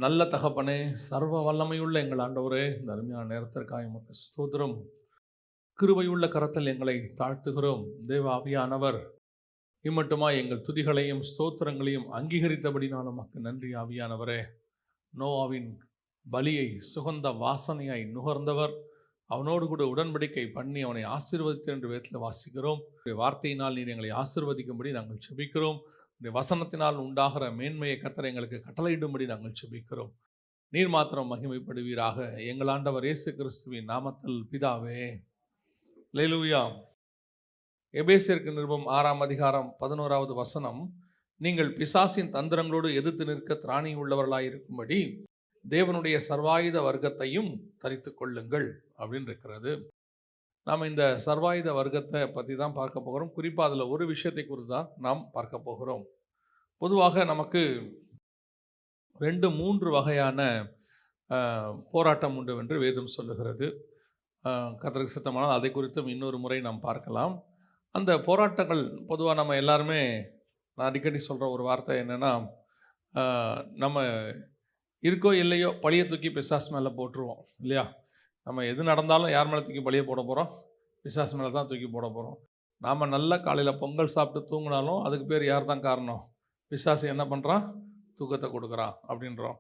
நல்ல தகப்பனே, சர்வ வல்லமையுள்ள எங்கள் ஆண்டவரே, இந்த அருமையான நேரத்திற்காக உமக்கு ஸ்தோத்திரம். கிருபையுள்ள கரத்தில் எங்களை தாழ்த்துகிறோம். தேவ ஆவியானவர் இம்மட்டுமாய் எங்கள் துதிகளையும் ஸ்தோத்திரங்களையும் அங்கீகரித்தபடி நான் உமக்கு நன்றி. ஆவியானவரே, நோவாவின் பலியை சுகந்த வாசனையாய் நுகர்ந்தவர், அவனோடு கூட உடன்படிக்கை பண்ணி அவனை ஆசீர்வதித்து என்று வேதத்தில் வாசிக்கிறோம். உடைய வார்த்தையினால் நீர் எங்களை ஆசீர்வதிக்கும்படி நாங்கள் செபிக்கிறோம். உடைய வசனத்தினால் உண்டாகிற மேன்மையை கர்த்தர் எங்களுக்கு கட்டளையிடும்படி நாங்கள் செபிக்கிறோம். நீர் மாத்திரம் மகிமைப்படுவீராக. எங்கள் ஆண்டவர் இயேசு கிறிஸ்துவின் நாமத்தில் பிதாவே. அல்லேலூயா. எபேசியருக்கு நிருபம் 6ஆம் அதிகாரம் 11வது வசனம், நீங்கள் பிசாசின் தந்திரங்களோடு எதிர்த்து நிற்க திராணி உள்ளவர்களாயிருக்கும்படி தேவனுடைய சர்வாயுத வர்க்கத்தையும் தரித்து கொள்ளுங்கள் அப்படின்னு இருக்கிறது. நாம் இந்த சர்வாயுத வர்க்கத்தை பற்றி தான் பார்க்க போகிறோம். குறிப்பாக அதில் ஒரு விஷயத்தை குறித்து தான் நாம் பார்க்க போகிறோம். பொதுவாக நமக்கு 2-3 வகையான போராட்டம் உண்டு என்று வேதம் சொல்லுகிறது. கர்த்தருக்கு சித்தமானால் அதை குறித்தும் இன்னொரு முறை நாம் பார்க்கலாம். அந்த போராட்டங்கள் பொதுவாக நம்ம எல்லாருமே, நான் அடிக்கடி சொல்கிற ஒரு வார்த்தை என்னென்னா, நம்ம இருக்கோ இல்லையோ பழியை தூக்கி பிசாசு மேலே போட்டுருவோம் இல்லையா? நம்ம எது நடந்தாலும் யார் மேலே தூக்கி பழியை போட போகிறோம்? பிசாசு மேலே தான் தூக்கி போட போகிறோம். நாம் நல்ல காலையில் பொங்கல் சாப்பிட்டு தூங்கினாலும் அதுக்கு பேர் யார் தான் காரணம்? பிசாசு என்ன பண்ணுறான்? தூக்கத்தை கொடுக்குறான் அப்படின்றோம்.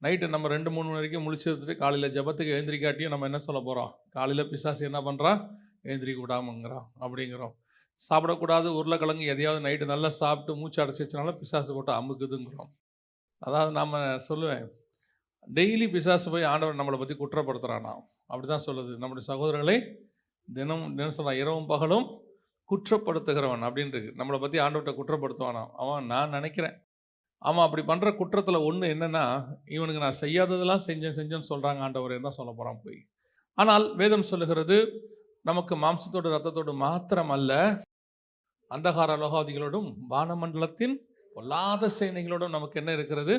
நைட்டு நம்ம 2-3 மணி வரைக்கும் முழிச்சிருந்துட்டு காலையில் ஜபத்துக்கு எழுந்திரிக்காட்டியும் நம்ம என்ன சொல்ல போகிறோம்? காலையில் பிசாசு என்ன பண்ணுறான்? எழுந்திரிக்க விடாமங்கிறான் அப்படிங்கிறோம். சாப்பிடக்கூடாது உருளைக்கிழங்கு எதையாவது நைட்டு நல்லா சாப்பிட்டு மூச்சு அடைச்சி வச்சனால பிசாசு போட்டு அமுக்குதுங்கிறோம். அதாவது நாம் சொல்லுவேன், டெய்லி பிசாசு போய் ஆண்டவர் நம்மளை பற்றி குற்றப்படுத்துகிறானா அப்படி தான் சொல்லுது. நம்முடைய சகோதரர்களை தினம் சொல்கிறான், இரவும் பகலும் குற்றப்படுத்துகிறவன் அப்படின்றது. நம்மளை பற்றி ஆண்டவர்கிட்ட குற்றப்படுத்துவானா? அவன் நான் நினைக்கிறேன் அவன் அப்படி பண்ணுற குற்றத்தில் ஒன்று என்னென்னா, இவனுக்கு நான் செய்யாததெல்லாம் செஞ்சேன்னு சொல்கிறாங்க ஆண்டவரே தான் சொல்ல போகிறான் போய். ஆனால் வேதம் சொல்லுகிறது, நமக்கு மாம்சத்தோடு ரத்தத்தோடு மாத்திரம் அல்ல, அந்தகார லோகாதிகளோடும் வானமண்டலத்தின் பொல்லாத சேனைகளோடும் நமக்கு என்ன இருக்கிறது?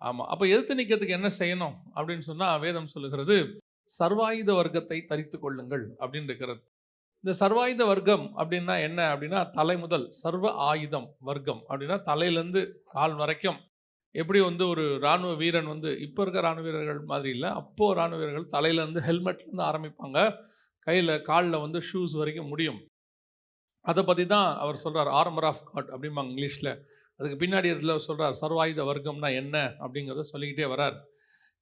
ஆமாம். அப்போ எதிர்த்து நிற்கிறதுக்கு என்ன செய்யணும் அப்படின்னு சொன்னால் வேதம் சொல்லுகிறது, சர்வாயுத வர்க்கத்தை தரித்து கொள்ளுங்கள் அப்படின்னு இருக்கிறது. இந்த சர்வாயுத வர்க்கம் அப்படின்னா என்ன அப்படின்னா, தலை முதல் சர்வ ஆயுதம் வர்க்கம் அப்படின்னா தலையிலேருந்து கால் வரைக்கும். எப்படி ஒரு இராணுவ வீரன் இப்போ இருக்க இராணுவ வீரர்கள் மாதிரி இல்லை, அப்போது இராணுவ வீரர்கள் தலையிலேருந்து ஹெல்மெட்லேருந்து ஆரம்பிப்பாங்க, காலில் ஷூஸ் வரைக்கும் முடியும். அதை பற்றி தான் அவர் சொல்கிறார், ஆர்மர் ஆஃப் காட் அப்படிம்பாங்க இங்கிலீஷில். அதுக்கு பின்னாடி இடத்துல சொல்கிறார் சர்வாயுத வர்க்கம்னா என்ன அப்படிங்கிறத சொல்லிக்கிட்டே வரார்.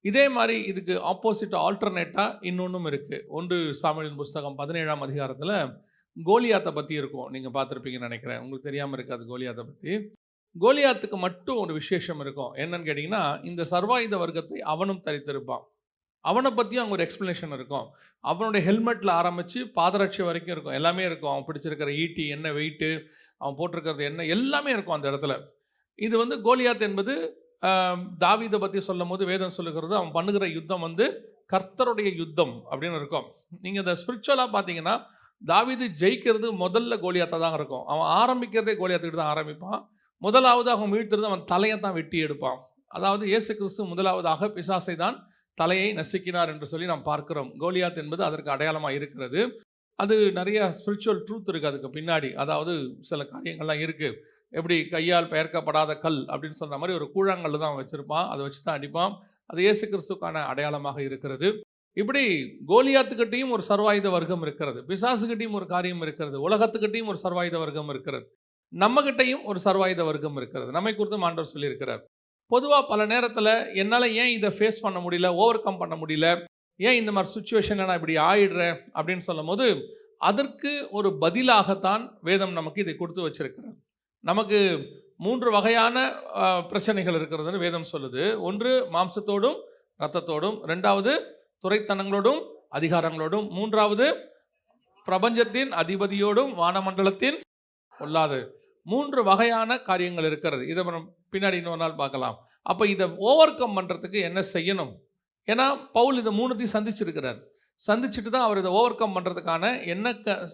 இதே மாதிரி இதுக்கு ஆப்போசிட் ஆல்டர்னேட்டாக இன்னொன்றும் இருக்குது. 1 சாமுவேலின் புஸ்தகம் 17ஆம் அதிகாரத்தில் கோலியாத்தை பற்றி இருக்கும். நீங்கள் பார்த்துருப்பீங்கன்னு நினைக்கிறேன். உங்களுக்கு தெரியாமல் இருக்காது கோலியாத்தை பற்றி. கோலியாத்துக்கு மட்டும் ஒரு விசேஷம் இருக்கும். என்னன்னு கேட்டிங்கன்னா, இந்த சர்வாயுத வர்க்கத்தை அவனும் தரித்திருப்பான். அவனை பற்றியும் அங்கே ஒரு எக்ஸ்ப்ளனேஷன் இருக்கும். அவனுடைய ஹெல்மெட்டில் ஆரம்பித்து பாதரட்சி வரைக்கும் இருக்கும், எல்லாமே இருக்கும். அவன் பிடிச்சிருக்கிற ஈட்டி என்ன வெயிட்டு, அவன் போட்டிருக்கிறது என்ன, எல்லாமே இருக்கும் அந்த இடத்துல. இது கோலியாத் என்பது தாவீதை பற்றி சொல்லும் போது வேதம் சொல்லுகிறது, அவன் பண்ணுகிற யுத்தம் கர்த்தருடைய யுத்தம் அப்படின்னு இருக்கும். நீங்கள் இந்த ஸ்பிரிச்சுவலாக பார்த்தீங்கன்னா, தாவீது ஜெயிக்கிறது முதல்ல கோலியாத்தை தான் இருக்கும். அவன் ஆரம்பிக்கிறதே கோலியாத்துக்கிட்ட தான் ஆரம்பிப்பான். முதலாவது அவன் வீழ்த்துறது அவன் தலையை தான் வெட்டி எடுப்பான். அதாவது இயேசு கிறிஸ்து முதலாவதாக பிசாசை தான் தலையை நசுக்கினார் என்று சொல்லி நாம் பார்க்கிறோம். கோலியாத் என்பது அதற்கு அடையாளமாக இருக்கிறது. அது நிறைய ஸ்பிரிச்சுவல் ட்ரூத் இருக்குது அதுக்கு பின்னாடி. அதாவது சில காரியங்கள்லாம் இருக்குது. எப்படி கையால் பெயர்க்கப்படாத கல் அப்படின்னு சொல்கிற மாதிரி ஒரு கூழாங்கல் தான் வச்சுருப்பான், அதை வச்சு தான் அடிப்பான். அது இயேசு கிறிஸ்துக்கான அடையாளமாக இருக்கிறது. இப்படி கோலியாத்துக்கிட்டையும் ஒரு சர்வாயுத வர்க்கம் இருக்கிறது, பிசாசுக்கிட்டையும் ஒரு காரியம் இருக்கிறது, உலகத்துக்கிட்டையும் ஒரு சர்வாயுத வர்க்கம் இருக்கிறது, நம்மகிட்டையும் ஒரு சர்வாயுத வர்க்கம் இருக்கிறது. நம்மை குறித்தும் ஆண்டவர் சொல்லியிருக்கிறார். பொதுவாக பல நேரத்தில் என்னால் ஏன் இதை ஃபேஸ் பண்ண முடியல, ஓவர் கம் பண்ண முடியல, ஏன் இந்த மாதிரி சுச்சுவேஷனில் நான் இப்படி ஆயிடுறேன் அப்படின்னு சொல்லும் போது, அதற்கு ஒரு பதிலாகத்தான் வேதம் நமக்கு இதை கொடுத்து வச்சிருக்கிறது. நமக்கு 3 வகையான பிரச்சனைகள் இருக்கிறதுன்னு வேதம் சொல்லுது. 1 மாம்சத்தோடும் இரத்தத்தோடும், 2வது துரைத்தனங்களோடும் அதிகாரங்களோடும், 3வது பிரபஞ்சத்தின் அதிபதியோடும் வானமண்டலத்தின் பொல்லாத 3 வகையான காரியங்கள் இருக்கிறது. இதை நம்ம பின்னாடி இன்னொரு நாள் பார்க்கலாம். அப்போ இதை ஓவர் கம் பண்ணுறதுக்கு என்ன செய்யணும்? ஏன்னா பவுல் இதை 3த்தையும் சந்திச்சிருக்கிறார். சந்திச்சுட்டு தான் அவர் இதை ஓவர் கம் பண்ணுறதுக்கான என்ன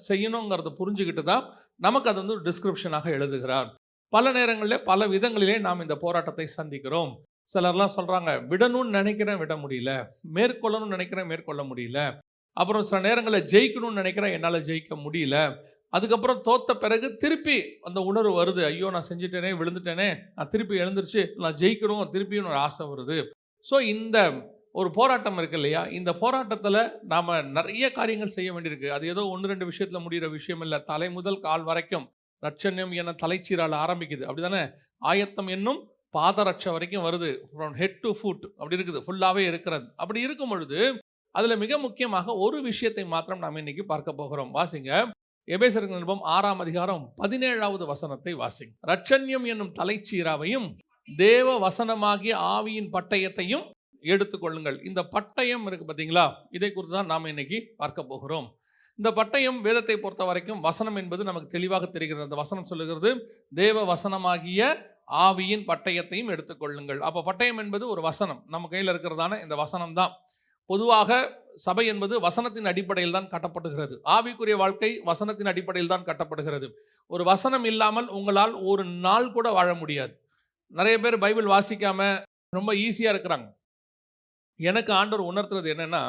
செய்யணுங்கிறத புரிஞ்சுக்கிட்டு தான் நமக்கு அது ஒரு டிஸ்கிரிப்ஷனாக எழுதுகிறார். பல நேரங்களில் பல விதங்களிலே நாம் இந்த போராட்டத்தை சந்திக்கிறோம். சிலர்லாம் சொல்கிறாங்க, விடணும்னு நினைக்கிறேன் விட முடியல, மேற்கொள்ளணும்னு நினைக்கிறேன் மேற்கொள்ள முடியல, அப்புறம் சில நேரங்களில் ஜெயிக்கணும்னு நினைக்கிறேன் என்னால் ஜெயிக்க முடியல, அதுக்கப்புறம் தோத்த பிறகு திருப்பி அந்த உணர்வு வருது, ஐயோ நான் செஞ்சுட்டேனே, விழுந்துட்டேனே, நான் திருப்பி எழுந்திரிச்சு நான் ஜெயிக்கணும் திருப்பியும் ஒரு ஆசை வருது. ஸோ இந்த ஒரு போராட்டம் இருக்கு இல்லையா, இந்த போராட்டத்தில் நாம் நிறைய காரியங்கள் செய்ய வேண்டியிருக்கு. அது ஏதோ 1-2 விஷயத்தில் முடிகிற விஷயம் இல்லை. தலை முதல் கால் வரைக்கும் ரட்சண்யம் என தலைச்சீரால் ஆரம்பிக்குது, அப்படி தானே? ஆயத்தம் என்னும் பாதரட்ச வரைக்கும் வருது, ஃப்ரம் ஹெட் டு ஃபுட் அப்படி இருக்குது, ஃபுல்லாகவே இருக்கிறது. அப்படி இருக்கும் பொழுது அதில் மிக முக்கியமாக ஒரு விஷயத்தை மாத்திரம் நாம் இன்னைக்கு பார்க்க போகிறோம். வாசிங்க, எபேசியர் நிருபம் 6ஆம் அதிகாரம் 17வது வசனத்தை வாசிங்க. ரட்சண்யம் என்னும் தலைச்சீராவையும் தேவ வசனமாகிய ஆவியின் பட்டயத்தையும் எடுத்துக்கொள்ளுங்கள். இந்த பட்டயம் இருக்கு பார்த்தீங்களா, இதை குறித்து தான் நாம் இன்னைக்கு பார்க்க போகிறோம். இந்த பட்டயம் வேதத்தை பொறுத்த வரைக்கும் வசனம் என்பது நமக்கு தெளிவாக தெரிகிறது. அந்த வசனம் சொல்லுகிறது, தேவ வசனமாகிய ஆவியின் பட்டயத்தையும் எடுத்துக்கொள்ளுங்கள். அப்போ பட்டயம் என்பது ஒரு வசனம், நம்ம கையில் இருக்கிறதான இந்த வசனம் தான். பொதுவாக சபை என்பது வசனத்தின் அடிப்படையில் தான் கட்டப்படுகிறது. ஆவிக்குரிய வாழ்க்கை வசனத்தின் அடிப்படையில் தான் கட்டப்படுகிறது. ஒரு வசனம் இல்லாமல் உங்களால் ஒரு நாள் கூட வாழ முடியாது. நிறைய பேர் பைபிள் வாசிக்காம ரொம்ப ஈஸியாக இருக்கிறாங்க. எனக்கு ஆண்டவர் உணர்த்துறது என்னென்னா,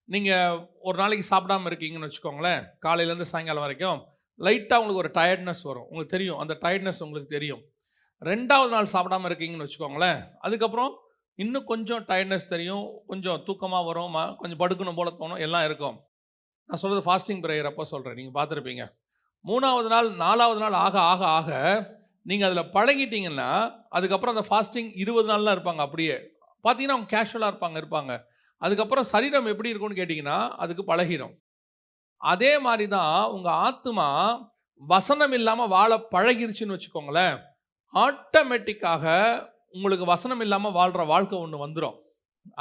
நீங்கள் ஒரு நாளைக்கு சாப்பிடாமல் இருக்கீங்கன்னு வச்சுக்கோங்களேன், காலையிலேருந்து சாயங்காலம் வரைக்கும் லைட்டாக உங்களுக்கு ஒரு டயர்ட்னஸ் வரும். உங்களுக்கு தெரியும், அந்த டயர்ட்னஸ் உங்களுக்கு தெரியும். 2வது நாள் சாப்பிடாமல் இருக்கீங்கன்னு வச்சுக்கோங்களேன், அதுக்கப்புறம் இன்னும் கொஞ்சம் டயர்ட்னஸ் தெரியும், கொஞ்சம் தூக்கமாக வரும், கொஞ்சம் படுக்கணும் போல தோணும், எல்லாம் இருக்கும். நான் சொல்கிறது ஃபாஸ்டிங் ப்ரேயர் அப்போ சொல்கிறேன், நீங்கள் பார்த்துருப்பீங்க. 3வது நாள் 4வது நாள் ஆக ஆக ஆக நீங்கள் அதில் பழகிட்டீங்கன்னா, அதுக்கப்புறம் அந்த ஃபாஸ்டிங் 20 நாள்லாம் இருப்பாங்க. அப்படியே பார்த்தீங்கன்னா அவங்க கேஷுவலாக இருப்பாங்க. அதுக்கப்புறம் சரீரம் எப்படி இருக்கும்னு கேட்டிங்கன்னா அதுக்கு பழகிடும். அதே மாதிரி தான் உங்கள் ஆத்துமா வசனம் இல்லாமல் வாழ பழகிருச்சுன்னு வச்சுக்கோங்களேன், ஆட்டோமேட்டிக்காக உங்களுக்கு வசனம் இல்லாமல் வாழ்கிற வாழ்க்கை ஒன்று வந்துடும்.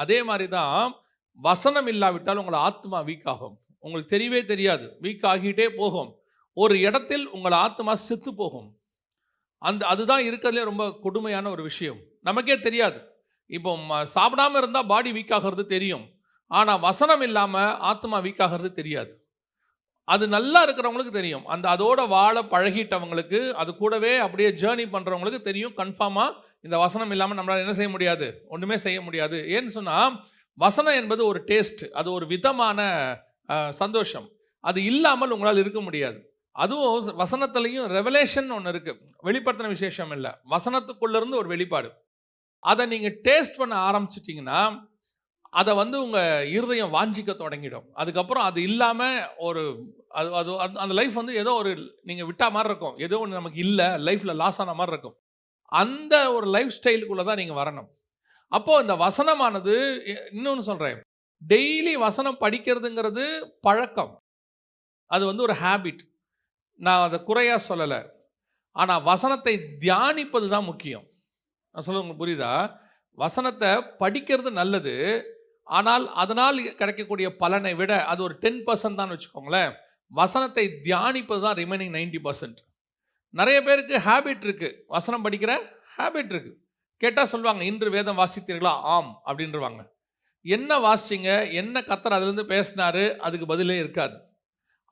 அதே மாதிரி தான் வசனம் இல்லாவிட்டால் உங்கள் ஆத்மா வீக் ஆகும். உங்களுக்கு தெரியவே தெரியாது, வீக் ஆகிட்டே போகும். ஒரு இடத்தில் உங்கள் ஆத்மா செத்து போகும். அதுதான் இருக்கிறதுலே ரொம்ப கொடுமையான ஒரு விஷயம். நமக்கே தெரியாது. இப்போ சாப்பிடாமல் இருந்தால் பாடி வீக் ஆகிறது தெரியும், ஆனால் வசனம் இல்லாமல் ஆத்மா வீக் ஆகிறது தெரியாது. அது நல்லா இருக்கிறவங்களுக்கு தெரியும். அதோட வாழ பழகிட்டவங்களுக்கு, அது கூடவே அப்படியே ஜேர்னி பண்ணுறவங்களுக்கு தெரியும் கன்ஃபார்மாக, இந்த வசனம் இல்லாமல் நம்மளால் என்ன செய்ய முடியாது, ஒன்றுமே செய்ய முடியாது. ஏன்னு சொன்னால் வசனம் என்பது ஒரு டேஸ்ட், அது ஒரு விதமான சந்தோஷம். அது இல்லாமல் உங்களால் இருக்க முடியாது. அதுவும் வசனத்துலேயும் ரெவலேஷன் ஒன்று இருக்குது, வெளிப்படுத்தின விசேஷம் இல்லை, வசனத்துக்குள்ளேருந்து ஒரு வெளிப்பாடு. அதை நீங்கள் டேஸ்ட் பண்ண ஆரம்பிச்சிட்டிங்கன்னா அதை உங்கள் இருதயம் வாஞ்சிக்க தொடங்கிடும். அதுக்கப்புறம் அது இல்லாமல் ஒரு அது அந்த லைஃப் ஏதோ ஒரு நீங்கள் விட்டா மாதிரி இருக்கும், ஏதோ ஒன்று நமக்கு இல்லை, லைஃப்பில் லாஸ் ஆன மாதிரி இருக்கும். அந்த ஒரு லைஃப் ஸ்டைலுக்குள்ளே தான் நீங்கள் வரணும். அப்போது இந்த வசனமானது, இன்னொன்று சொல்கிறேன், டெய்லி வசனம் படிக்கிறதுங்கிறது பழக்கம், அது ஒரு ஹேபிட். நான் அதை குறையாக சொல்லலை, ஆனால் வசனத்தை தியானிப்பது தான் முக்கியம். நான் சொல்ல உங்களுக்கு புரியுதா? வசனத்தை படிக்கிறது நல்லது, ஆனால் அதனால் கிடைக்கக்கூடிய பலனை விட அது ஒரு 10% தான் வச்சுக்கோங்களேன். வசனத்தை தியானிப்பது தான் ரிமைனிங் 90%. நிறைய பேருக்கு ஹேபிட் இருக்குது, வசனம் படிக்கிற ஹேபிட் இருக்குது. கேட்டால் சொல்லுவாங்க, இன்று வேதம் வாசித்தீர்களா? ஆம் அப்படின்றவாங்க. என்ன வாசிங்க, என்ன கர்த்தர் அதுலேருந்து பேசினாரு, அதுக்கு பதிலே இருக்காது.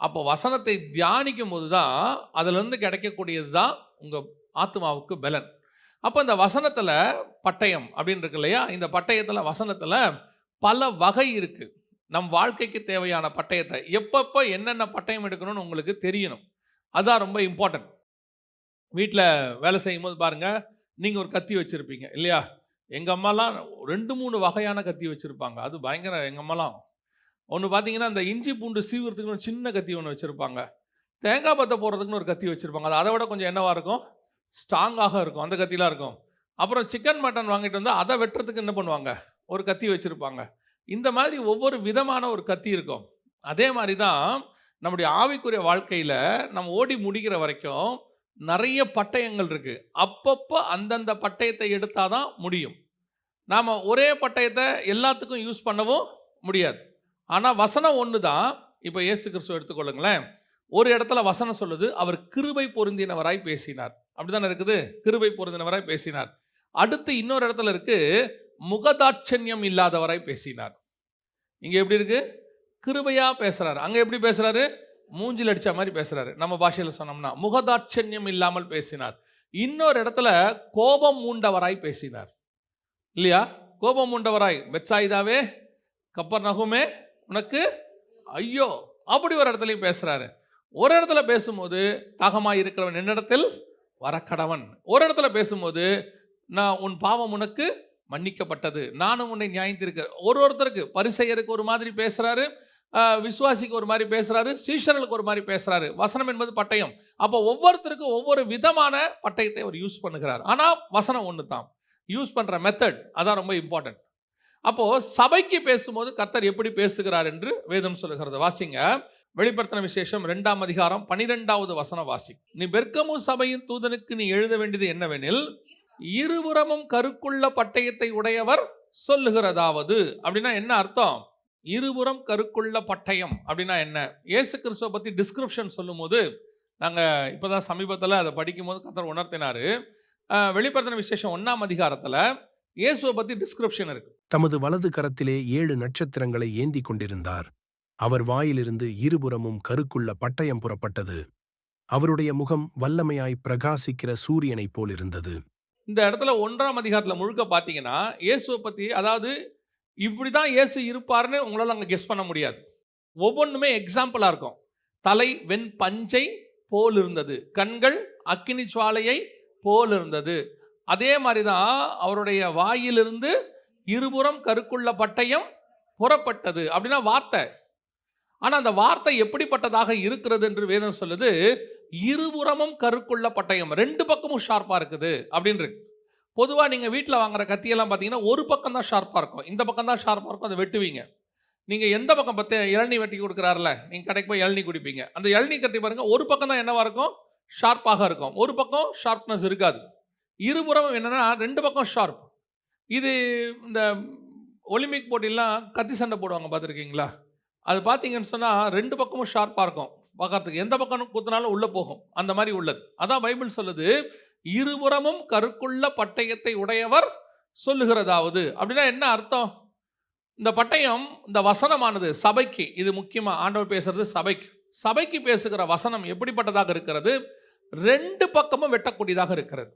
அப்போ வசனத்தை தியானிக்கும் போது தான் அதுலேருந்து கிடைக்கக்கூடியது தான் உங்கள் ஆத்மாவுக்கு பலன். அப்போ இந்த வசனத்தில் பட்டயம் அப்படின்னு இருக்கு இல்லையா, இந்த பட்டயத்தில் வசனத்தில் பல வகை இருக்குது. நம் வாழ்க்கைக்கு தேவையான பட்டயத்தை எப்பப்போ என்னென்ன பட்டயம் எடுக்கணும்னு உங்களுக்கு தெரியணும். அதுதான் ரொம்ப இம்பார்ட்டன்ட். வீட்டில் வேலை செய்யும் போது பாருங்கள், நீங்கள் ஒரு கத்தி வச்சுருப்பீங்க இல்லையா? எங்கள் அம்மாலாம் 2-3 வகையான கத்தி வச்சுருப்பாங்க. அது பயங்கர. எங்கள் அம்மாலாம் ஒன்று பார்த்தீங்கன்னா, இந்த இஞ்சி பூண்டு சீவுறதுக்குன்னு ஒரு சின்ன கத்தி ஒன்று வச்சுருப்பாங்க. தேங்காய் பற்ற போடுறதுக்குன்னு ஒரு கத்தி வச்சுருப்பாங்க. அது அதை விட கொஞ்சம் என்னவாக இருக்கும், ஸ்ட்ராங்காக இருக்கும், அந்த கத்திலாம் இருக்கும். அப்புறம் சிக்கன் மட்டன் வாங்கிட்டு வந்தால் அதை வெட்டுறதுக்கு என்ன பண்ணுவாங்க, ஒரு கத்தி வச்சுருப்பாங்க. இந்த மாதிரி ஒவ்வொரு விதமான ஒரு கத்தி இருக்கும். அதே மாதிரி தான் நம்முடைய ஆவிக்குரிய வாழ்க்கையில் நம்ம ஓடி முடிக்கிற வரைக்கும் நிறைய பட்டயங்கள் இருக்குது. அப்பப்போ அந்தந்த பட்டயத்தை எடுத்தால் தான் முடியும். நாம் ஒரே பட்டயத்தை எல்லாத்துக்கும் யூஸ் பண்ணவும் முடியாது. ஆனால் வசனம் ஒன்று தான். இப்போ இயேசு கிறிஸ்துவ எடுத்துக்கொள்ளுங்களேன், ஒரு இடத்துல வசனம் சொல்லுது, அவர் கிருபை பொருந்தினவராய் பேசினார். அப்படி தானே இருக்குது, கிருபை பொருந்தினவராய் பேசினார். அடுத்து இன்னொரு இடத்துல இருக்குது, முகதாட்சண்யம் இல்லாதவராய் பேசினார். இங்கே எப்படி இருக்குது, கிருபையாக பேசுகிறார். அங்கே எப்படி பேசுகிறாரு, மூஞ்சில் அடித்த மாதிரி பேசுகிறாரு. நம்ம பாஷையில் சொன்னோம்னா முகதாட்சண்யம் இல்லாமல் பேசினார். இன்னொரு இடத்துல கோபம் மூண்டவராய் பேசினார் இல்லையா? கோபம் மூண்டவராய், பெத்சாயிதாவே கப்பர்நகூமே உனக்கு ஐயோ, அப்படி ஒரு இடத்துலையும் பேசுகிறாரு. ஒரு இடத்துல பேசும்போது தாகமாக இருக்கிறவன் என்னிடத்தில் வரக்கடவன். ஒரு இடத்துல பேசும்போது நான் உன் பாவம் உனக்கு மன்னிக்கப்பட்டது, நானும் உன்னை நியாயந்திருக்கிறேன். ஒருத்தருக்கு பரிசேயருக்கு ஒரு மாதிரி பேசுறாரு, விசுவாசிக்கு ஒரு மாதிரி பேசுறாரு, சீஷர்களுக்கு ஒரு மாதிரி பேசுறாரு. வசனம் என்பது பட்டயம். அப்போ ஒவ்வொருத்தருக்கும் ஒவ்வொரு விதமான பட்டயத்தை அவர் யூஸ் பண்ணுகிறார். ஆனால் வசனம் ஒன்று தான். யூஸ் பண்ணுற மெத்தட் அதான் ரொம்ப இம்பார்ட்டன்ட். அப்போ சபைக்கு பேசும்போது கர்த்தர் எப்படி பேசுகிறார் என்று வேதம் சொல்லுகிறது. வாசிங்க, வெளிப்படுத்தின விசேஷம் 2ஆம் அதிகாரம் 12வது வசனம் வாசி. நீ பெர்கமு சபையின் தூதனுக்கு நீ எழுத வேண்டியது என்னவெனில், இருபுறமும் கருக்குள்ள பட்டயத்தை உடையவர் சொல்லுகிறதாவது. அப்படின்னா என்ன அர்த்தம்? இருபுறம் கருக்குள்ள பட்டயம் அப்படின்னா என்ன? இயேசு கிறிஸ்துவை பற்றி டிஸ்கிரிப்ஷன் சொல்லும்போது, நாங்கள் இப்போ தான் சமீபத்தில் அதை படிக்கும்போது கர்த்தர் உணர்த்தினார். வெளிப்படுத்தின விசேஷம் 1ஆம் அதிகாரத்தில் இயேசுவை பற்றி டிஸ்கிரிப்ஷன் இருக்கு. தமது வலது கரத்திலே 7 நட்சத்திரங்களை ஏந்தி கொண்டிருந்தார். அவர் வாயிலிருந்து இருபுறமும் கருக்குள்ள பட்டயம் புறப்பட்டது. அவருடைய முகம் வல்லமையாய் பிரகாசிக்கிற சூரியனைப் போல் இருந்தது. இந்த இடத்துல 1ஆம் அதிகாரத்தில் முழுக்க பார்த்தீங்கன்னா இயேசுவை பற்றி, அதாவது இப்படி தான் இயேசு இருப்பார்னு உங்களால் அங்கே கெஸ் பண்ண முடியாது. ஒவ்வொன்றுமே எக்ஸாம்பிளாக இருக்கும். தலை வெண் பஞ்சை போல் இருந்தது, கண்கள் அக்கினி சுவாலையை போல் இருந்தது. அதே மாதிரி தான் அவருடைய வாயிலிருந்து இருபுறம் கருக்குள்ள பட்டயம் புறப்பட்டது அப்படின்னா வார்த்தை. ஆனால் அந்த வார்த்தை எப்படிப்பட்டதாக இருக்கிறது என்று வேதம் சொல்லுது. இருபுறமும் கருக்குள்ள பட்டயம், 2 பக்கமும் ஷார்ப்பாக இருக்குது அப்படின்னு இருக்கு. பொதுவாக நீங்கள் வீட்டில் வாங்குற கத்தியெல்லாம் பார்த்தீங்கன்னா ஒரு பக்கம் தான் ஷார்ப்பாக இருக்கும், இந்த பக்கம் தான் ஷார்ப்பாக இருக்கும், அதை வெட்டுவீங்க. நீங்கள் எந்த பக்கம் பார்த்து இளநீ வெட்டி கொடுக்குறாருல, நீங்கள் கடைக்கு போய் இளநீ குடிப்பீங்க, அந்த இளநீ கட்டி பாருங்கள், ஒரு பக்கம் தான் என்னவாக இருக்கும்? ஷார்ப்பாக இருக்கும், ஒரு பக்கம் ஷார்ப்னஸ் இருக்காது. இருபுறம் என்னென்னா 2 பக்கம் ஷார்ப். இது இந்த ஒலிம்பிக் போட்டிலாம் கத்தி சண்டை போடுவாங்க, பார்த்துருக்கீங்களா? அது பார்த்தீங்கன்னு சொன்னால் 2 பக்கமும் ஷார்ப்பாக இருக்கும் பார்க்கறதுக்கு, எந்த பக்கம் குத்தினாலும் உள்ளே போகும், அந்த மாதிரி உள்ளது. அதான் பைபிள் சொல்லுது, இருபுறமும் கருக்குள்ள பட்டயத்தை உடையவர் சொல்லுகிறதாவது. அப்படின்னா என்ன அர்த்தம்? இந்த பட்டயம், இந்த வசனமானது சபைக்கு, இது முக்கியமாக ஆண்டவர் பேசுறது சபைக்கு பேசுகிற வசனம் எப்படிப்பட்டதாக இருக்கிறது? 2 பக்கமும் வெட்டக்கூடியதாக இருக்கிறது.